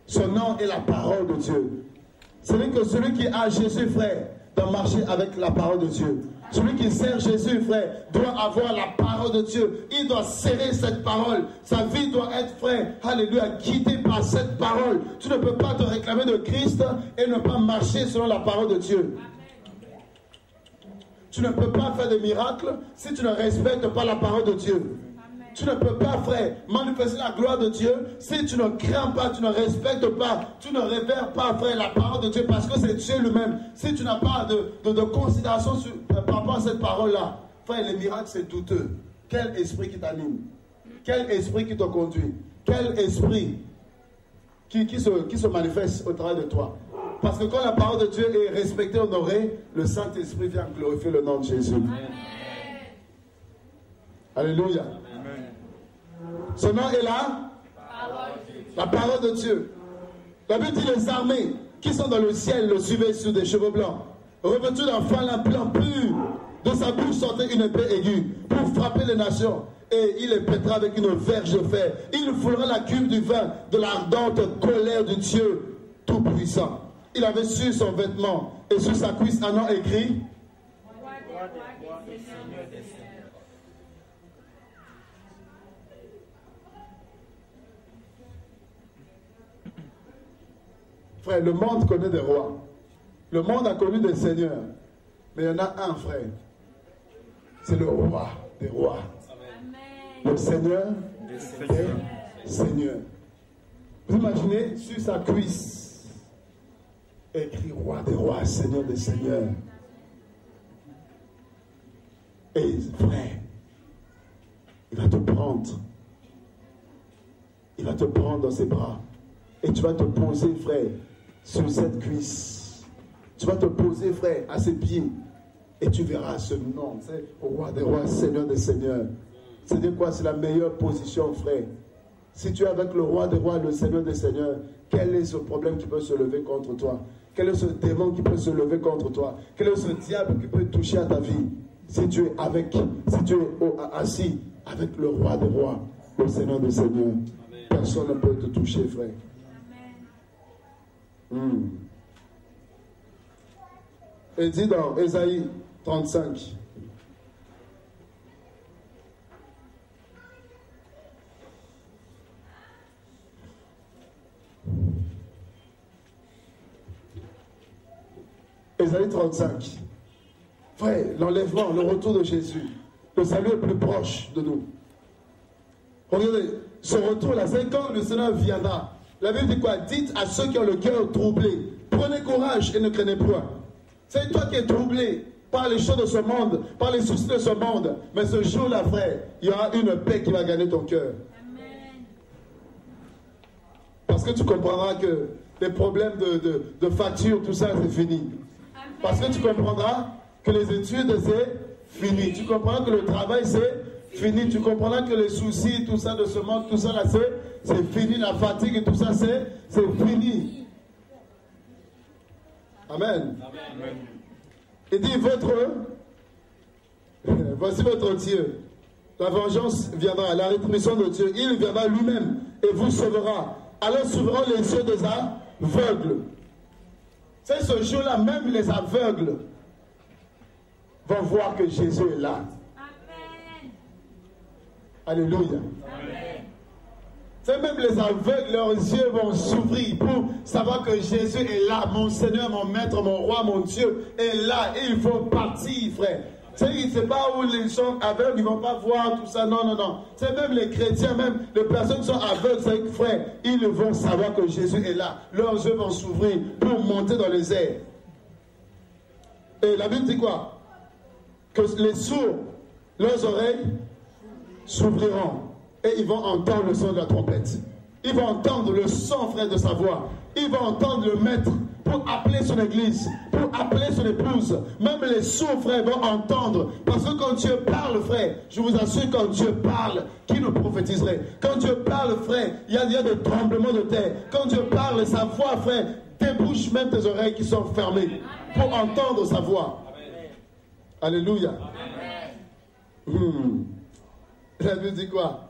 Son nom est la parole de Dieu. C'est que celui qui a Jésus, frère, doit marcher avec la parole de Dieu. Celui qui sert Jésus, frère, doit avoir la parole de Dieu. Il doit serrer cette parole. Sa vie doit être, frère, alléluia, guidée par cette parole. Tu ne peux pas te réclamer de Christ et ne pas marcher selon la parole de Dieu. Tu ne peux pas faire des miracles si tu ne respectes pas la parole de Dieu. Tu ne peux pas, frère, manifester la gloire de Dieu si tu ne crains pas, tu ne respectes pas, tu ne révères pas, frère, la parole de Dieu, parce que c'est Dieu lui-même. Si tu n'as pas de considération par rapport à cette parole-là, frère, les miracles, c'est douteux. Quel esprit qui t'anime? Quel esprit qui te conduit? Quel esprit qui se manifeste au travers de toi? Parce que quand la parole de Dieu est respectée, honorée, le Saint-Esprit vient glorifier le nom de Jésus. Amen. Alléluia. Son nom est là, la parole de Dieu. La Bible dit les armées qui sont dans le ciel le suivaient sur des cheveux blancs, revêtus d'un fin lin blanc pur. De sa bouche sortait une épée aiguë pour frapper les nations. Et il les pètera avec une verge de fer. Il foulera la cuve du vin de l'ardente colère de Dieu Tout-Puissant. Il avait sur son vêtement et sur sa cuisse un nom écrit. Frère, le monde connaît des rois. Le monde a connu des seigneurs. Mais il y en a un, frère. C'est le roi des rois. Amen. Le Seigneur des seigneurs. Vous imaginez, sur sa cuisse, écrit roi des rois, Seigneur des seigneurs. Et frère, il va te prendre. Il va te prendre dans ses bras. Et tu vas te poser, frère, sur cette cuisse. Tu vas te poser, frère, à ses pieds. Et tu verras ce nom. C'est roi des rois, Seigneur des seigneurs. C'est quoi? C'est la meilleure position, frère. Si tu es avec le roi des rois, le Seigneur des seigneurs, quel est ce problème qui peut se lever contre toi? Quel est ce démon qui peut se lever contre toi? Quel est ce diable qui peut toucher à ta vie? Si tu es assis avec le roi des rois, le Seigneur des seigneurs, personne ne peut te toucher, frère. Et dit dans Ésaïe 35. Ésaïe 35. Frère, l'enlèvement, le retour de Jésus, le salut est plus proche de nous. Regardez, ce retour-là, c'est quand le Seigneur viendra. La Bible dit quoi? Dites à ceux qui ont le cœur troublé, prenez courage et ne craignez point. C'est toi qui es troublé par les choses de ce monde, par les soucis de ce monde. Mais ce jour-là, frère, il y aura une paix qui va gagner ton cœur. Amen. Parce que tu comprendras que les problèmes de facture, tout ça, c'est fini. Amen. Parce que tu comprendras que les études, c'est fini. Tu comprendras que le travail, c'est fini. Tu comprendras que les soucis, tout ça de ce monde, tout ça là, c'est fini. La fatigue et tout ça, c'est fini. Amen. Amen. Il dit, voici votre Dieu. La vengeance viendra, la rétribution de Dieu. Il viendra lui-même et vous sauvera. Alors s'ouvriront les yeux des aveugles. C'est ce jour-là, même les aveugles vont voir que Jésus est là. Amen. Alléluia. Amen. C'est même les aveugles, leurs yeux vont s'ouvrir pour savoir que Jésus est là. Mon Seigneur, mon Maître, mon Roi, mon Dieu est là. Et il faut partir, frère. C'est pas où les gens aveugles, ils ne vont pas voir tout ça. Non, non, non. C'est même les chrétiens, même les personnes qui sont aveugles, c'est frère, ils vont savoir que Jésus est là. Leurs yeux vont s'ouvrir pour monter dans les airs. Et la Bible dit quoi? Que les sourds, leurs oreilles s'ouvriront. Et ils vont entendre le son de la trompette. Ils vont entendre le son, frère, de sa voix. il va entendre le maître pour appeler son église, pour appeler son épouse. Même les sourds, frère, vont entendre. Parce que quand Dieu parle, frère, je vous assure, quand Dieu parle, qui nous prophétiserait? Quand Dieu parle, frère, il y a des tremblements de terre. Quand Dieu parle, sa voix, frère, débouche même tes oreilles qui sont fermées pour entendre sa voix. Amen. Alléluia. La Bible dit quoi?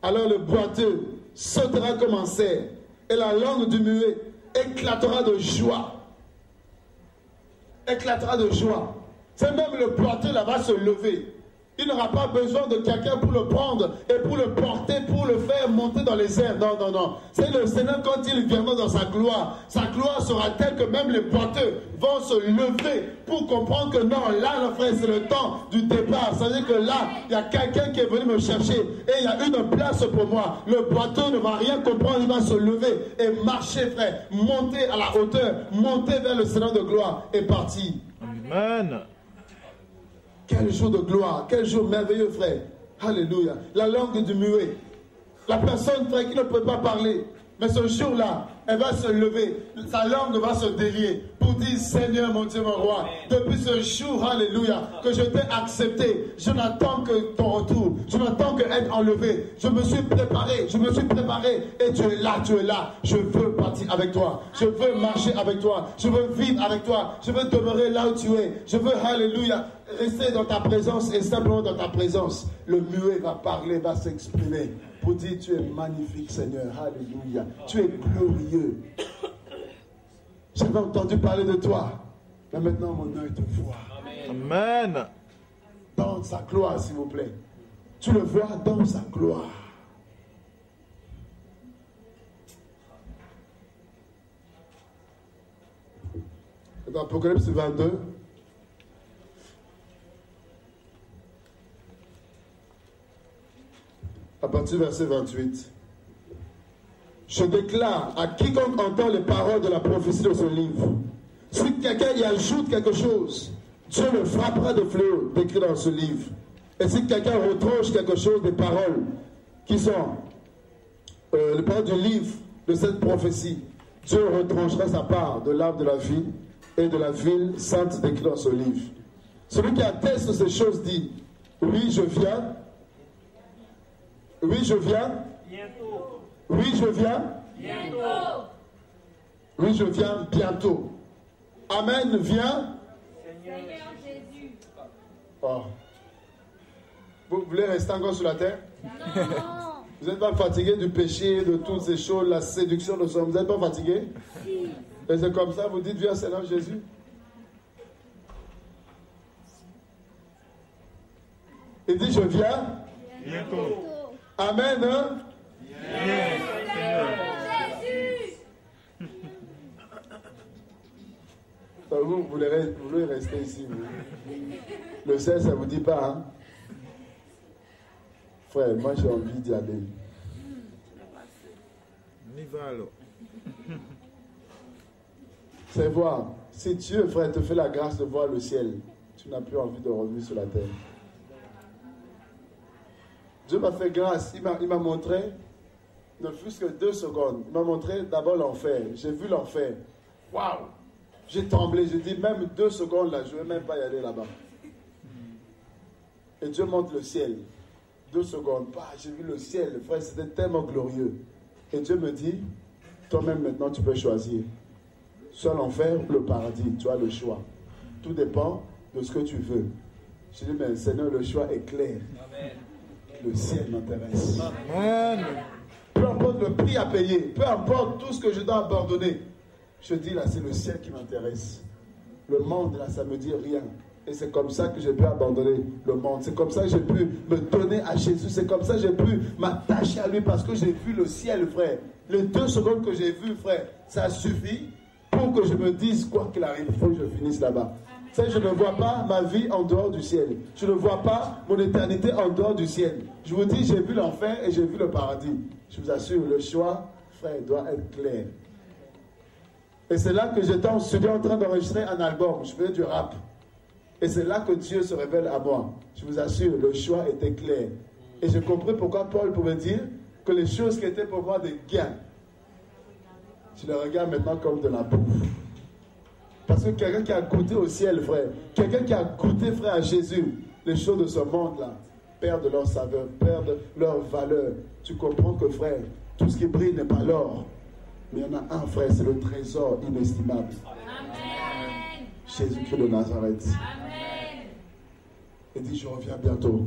Alors le boiteux sautera comme un cerf et la langue du muet éclatera de joie. Éclatera de joie. C'est même le boiteux là va se lever. Il n'aura pas besoin de quelqu'un pour le prendre et pour le porter, pour le faire monter dans les airs. Non, non, non. C'est le Seigneur quand il viendra dans sa gloire. Sa gloire sera telle que même les boiteux vont se lever pour comprendre que non, là, le frère, c'est le temps du départ. Ça veut dire que là, il y a quelqu'un qui est venu me chercher et il y a une place pour moi. Le boiteux ne va rien comprendre, il va se lever et marcher, frère. Monter à la hauteur, monter vers le Seigneur de gloire et partir. Amen. Quel jour de gloire, quel jour merveilleux, frère. Alléluia. La langue du muet. La personne, frère, qui ne peut pas parler. Mais ce jour-là, elle va se lever. Sa langue va se délier pour dire, Seigneur, mon Dieu, mon roi, depuis ce jour, alléluia, que je t'ai accepté, je n'attends que ton retour. Je n'attends que être enlevé. Je me suis préparé et tu es là. Je veux partir avec toi. Je veux marcher avec toi. Je veux vivre avec toi. Je veux demeurer là où tu es. Je veux, alléluia, rester dans ta présence et simplement dans ta présence. Le muet va parler, va s'exprimer pour dire, tu es magnifique, Seigneur. Alléluia. Tu es glorieux. J'avais entendu parler de toi, mais maintenant mon œil te voit. Amen. Dans sa gloire, s'il vous plaît. Tu le vois dans sa gloire. Dans Apocalypse 22, à partir du verset 28. Je déclare à quiconque entend les paroles de la prophétie de ce livre, si quelqu'un y ajoute quelque chose, Dieu le frappera de fléau, décrit dans ce livre. Et si quelqu'un retranche quelque chose des paroles qui sont les paroles du livre de cette prophétie, Dieu retranchera sa part de l'arbre de la vie et de la ville sainte décrit dans ce livre. Celui qui atteste ces choses dit, oui, je viens. Oui, je viens. Bientôt. Oui, je viens. Bientôt. Oui, je viens bientôt. Amen, viens. Seigneur Jésus. Oh. Vous voulez rester encore sur la terre? Non. Vous n'êtes pas fatigué du péché, de toutes ces choses, la séduction de son. Vous n'êtes pas fatigué? Si. Et c'est comme ça, vous dites, viens Seigneur Jésus. Il dit, je viens. Bientôt. Amen. Hein? Viens, Seigneur. Vous voulez rester ici. Vous. Le ciel, ça ne vous dit pas. Hein? Frère, moi j'ai envie d'y aller. On y va alors. C'est voir. Si Dieu, frère, te fait la grâce de voir le ciel, tu n'as plus envie de revenir sur la terre. Dieu m'a fait grâce. Il m'a montré, ne fût-ce que 2 secondes, il m'a montré d'abord l'enfer. J'ai vu l'enfer. Waouh! J'ai tremblé. J'ai dit, même 2 secondes là, je ne vais même pas y aller là-bas. Et Dieu montre le ciel. 2 secondes. Bah, j'ai vu le ciel, frère, c'était tellement glorieux. Et Dieu me dit, toi-même maintenant, tu peux choisir. Soit l'enfer ou le paradis. Tu as le choix. Tout dépend de ce que tu veux. Je dis, mais Seigneur, le choix est clair. Amen. Le ciel m'intéresse. Amen. Peu importe le prix à payer, peu importe tout ce que je dois abandonner, je dis là, c'est le ciel qui m'intéresse. Le monde, là, ça me dit rien. Et c'est comme ça que j'ai pu abandonner le monde. C'est comme ça que j'ai pu me donner à Jésus. C'est comme ça que j'ai pu m'attacher à lui parce que j'ai vu le ciel, frère. Les 2 secondes que j'ai vues, frère, ça suffit pour que je me dise, quoi qu'il arrive, il faut que je finisse là-bas. Je ne vois pas ma vie en dehors du ciel. Je ne vois pas mon éternité en dehors du ciel. Je vous dis, j'ai vu l'enfer et j'ai vu le paradis. Je vous assure, le choix, frère, doit être clair. Et c'est là que j'étais en studio en train d'enregistrer un album. Je faisais du rap. Et c'est là que Dieu se révèle à moi. Je vous assure, le choix était clair. Et j'ai compris pourquoi Paul pouvait dire que les choses qui étaient pour moi des gains Tu les regardes maintenant comme de la bouffe. Parce que quelqu'un qui a goûté au ciel, frère, quelqu'un qui a goûté, frère, à Jésus, les choses de ce monde-là perdent leur saveur, perdent leur valeur. Tu comprends que, frère, tout ce qui brille n'est pas l'or. Mais il y en a un, frère, c'est le trésor inestimable. Amen. Jésus-Christ de Nazareth. Amen. Il dit, je reviens bientôt.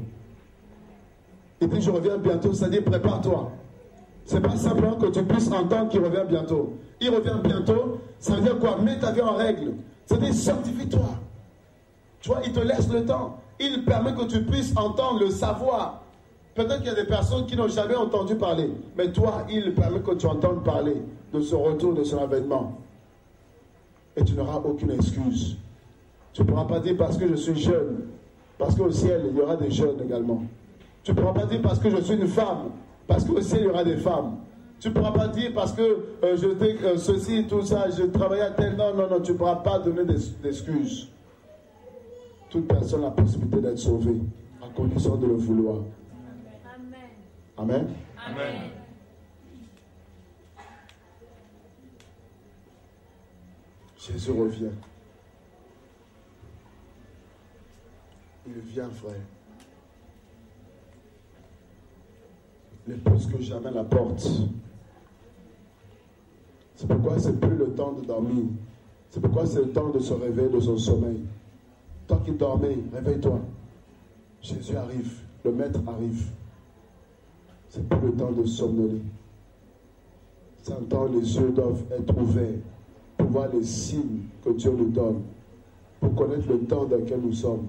Il dit, je reviens bientôt, c'est-à-dire, prépare-toi. C'est pas simplement que tu puisses entendre qu'il revient bientôt. Il revient bientôt, ça veut dire quoi? Mets ta vie en règle. C'est-à-dire, sanctifie-toi. Tu vois, il te laisse le temps. Il permet que tu puisses entendre, le savoir. Peut-être qu'il y a des personnes qui n'ont jamais entendu parler. Mais toi, il permet que tu entendes parler de ce retour, de son avènement. Et tu n'auras aucune excuse. Tu ne pourras pas dire parce que je suis jeune. Parce qu'au ciel, il y aura des jeunes également. Tu ne pourras pas dire parce que je suis une femme. Parce qu'au ciel, il y aura des femmes. Tu ne pourras pas dire parce que je fais ceci, tout ça, je travaillais à tel... Non, non, non, tu ne pourras pas donner d'excuses. Toute personne a la possibilité d'être sauvée, à condition de le vouloir. Amen. Amen. Amen. Jésus revient. Il vient, frère. Il est plus que jamais la porte. C'est pourquoi c'est plus le temps de dormir. C'est pourquoi c'est le temps de se réveiller de son sommeil. Tant qu'il dormait, réveille-toi. Jésus arrive. Le Maître arrive. C'est plus le temps de somnoler. C'est un temps où les yeux doivent être ouverts pour voir les signes que Dieu nous donne, pour connaître le temps dans lequel nous sommes.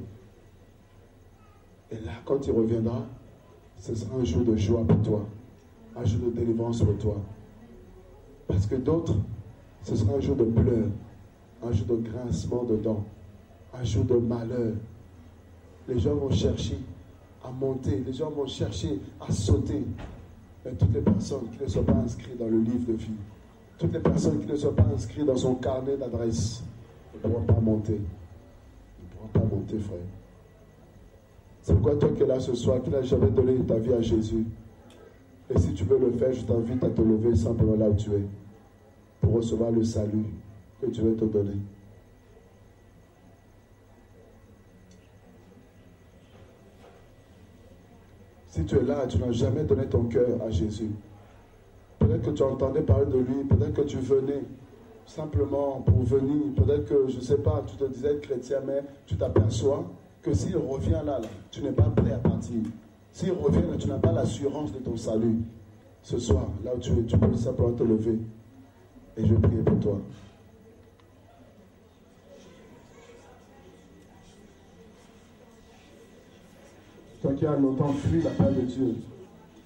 Et là, quand il reviendra, ce sera un jour de joie pour toi, un jour de délivrance pour toi. Parce que d'autres, ce sera un jour de pleurs, un jour de grincement de dents, un jour de malheur. Les gens vont chercher à monter, les gens vont chercher à sauter. Mais toutes les personnes qui ne sont pas inscrites dans le livre de vie, toutes les personnes qui ne sont pas inscrites dans son carnet d'adresse, ne pourront pas monter. Ne pourront pas monter, frère. C'est pourquoi toi qui es là ce soir, qui n'as jamais donné ta vie à Jésus, et si tu veux le faire, je t'invite à te lever simplement là où tu es, pour recevoir le salut que Dieu va te donner. Si tu es là et tu n'as jamais donné ton cœur à Jésus, peut-être que tu entendais parler de lui, peut-être que tu venais simplement pour venir, peut-être que, je ne sais pas, tu te disais chrétien, mais tu t'aperçois que s'il revient là, tu n'es pas prêt à partir. S'il revient là, tu n'as pas l'assurance de ton salut. Ce soir, là où tu es, tu peux simplement te lever et je vais prier pour toi. Toi qui as longtemps fui la paix de Dieu,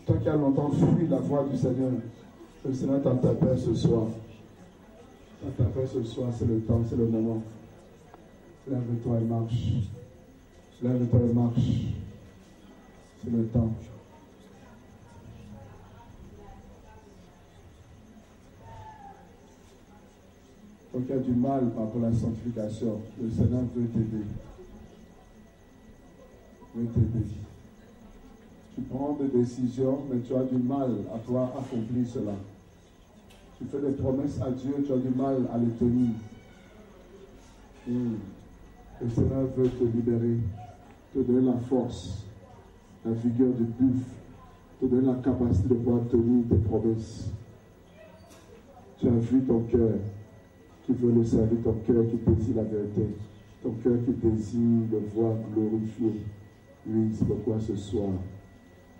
toi qui as longtemps fui la voix du Seigneur, le Seigneur t'appelle ce soir. T'appelle ce soir, c'est le temps, c'est le moment. Lève-toi et marche. Lève-toi et marche. C'est le temps. Toi qui as du mal par rapport à la sanctification, le Seigneur veut t'aider. Veut t'aider. Tu prends des décisions, mais tu as du mal à pouvoir accomplir cela. Tu fais des promesses à Dieu, tu as du mal à les tenir. Le Seigneur veut te libérer, te donner la force, la vigueur du buffle, te donner la capacité de pouvoir tenir tes promesses. Tu as vu ton cœur qui veut le servir, ton cœur qui désire la vérité, ton cœur qui désire le voir glorifié. Oui, c'est pourquoi ce soir,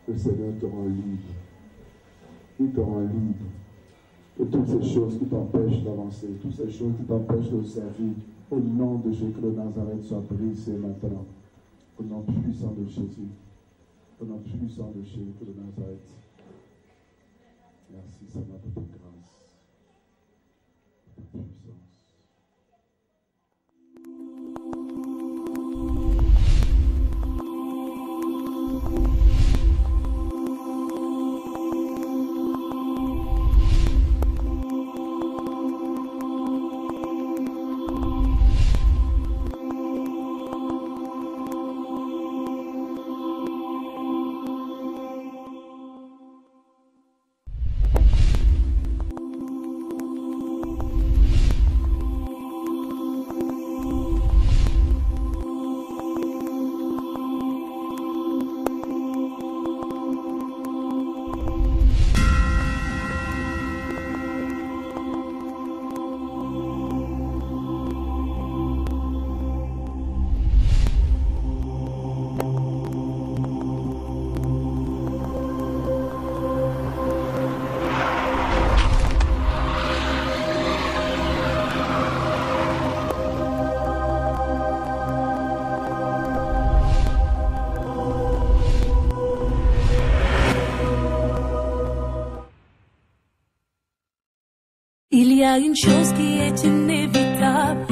le Seigneur te rend libre. Il te rend libre de toutes ces choses qui t'empêchent d'avancer, toutes ces choses qui t'empêchent de servir. Au nom de Jésus de Nazareth, sois brisé maintenant. Au nom puissant de Jésus. Au nom puissant de Jésus de Nazareth. Merci Seigneur pour ta grâce. Ta puissance. a une chose qui est inévitable.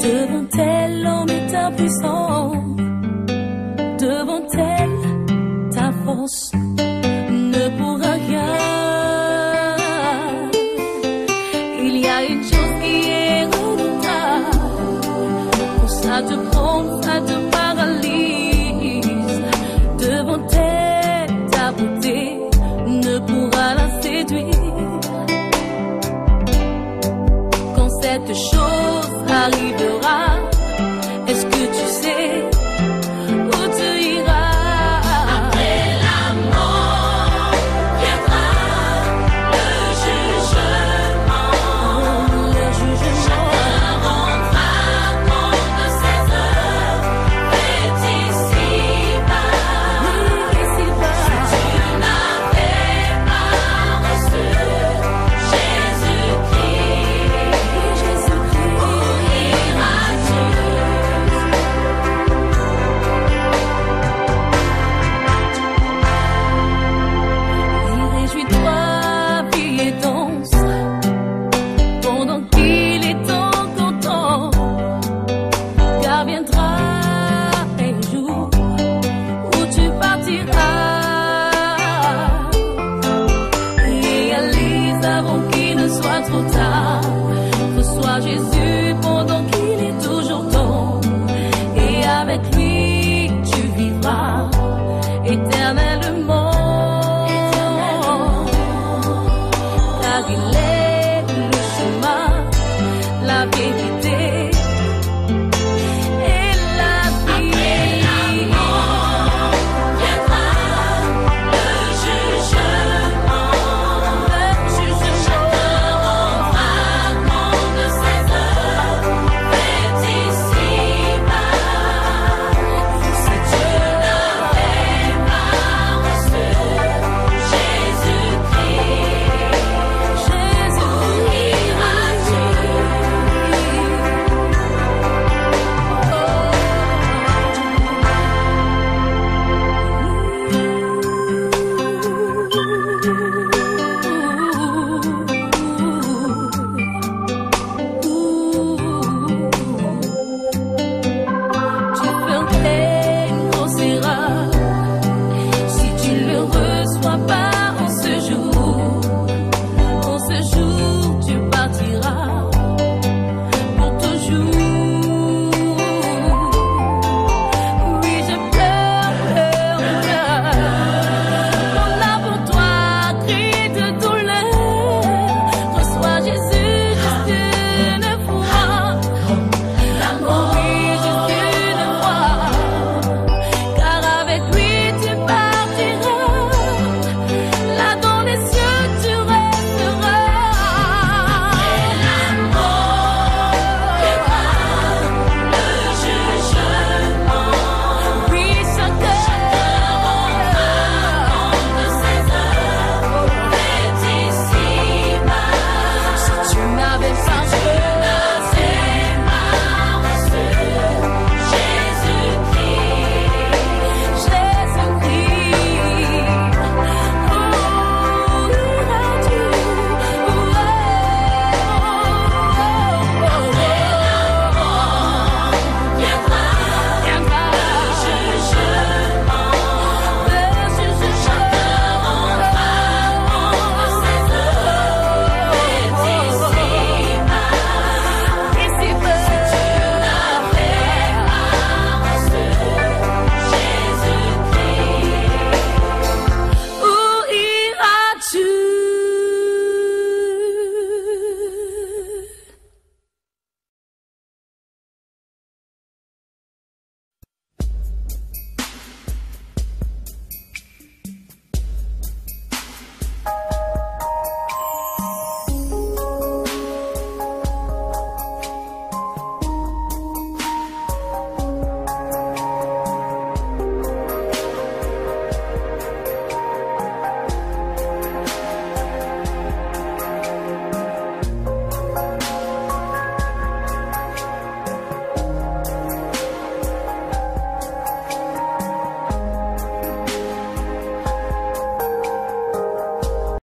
Devant elle, l'homme est impuissant. Devant elle, ta force ne pourra rien. Il y a une chose qui est redoutable. Pour ça te prend, ça te paralyse. Devant elle, ta beauté ne pourra la séduire. Quand cette chose arrivera, est-ce que tu sais où tu iras? Après la mort viendra le jugement. Chacun rendra compte de ses œuvres faites ici-bas. Si tu n'avais pas reçu Jésus-Christ, où iras-tu? Et réjouis-toi, vie et danse, pendant qu'il est encore temps, car viendra un jour où tu partiras. Réalise avant qu'il ne soit trop tard. Reçois Jésus pendant qu'il est toujours temps, et avec lui tu vivras éternellement. Car il est le chemin, la vérité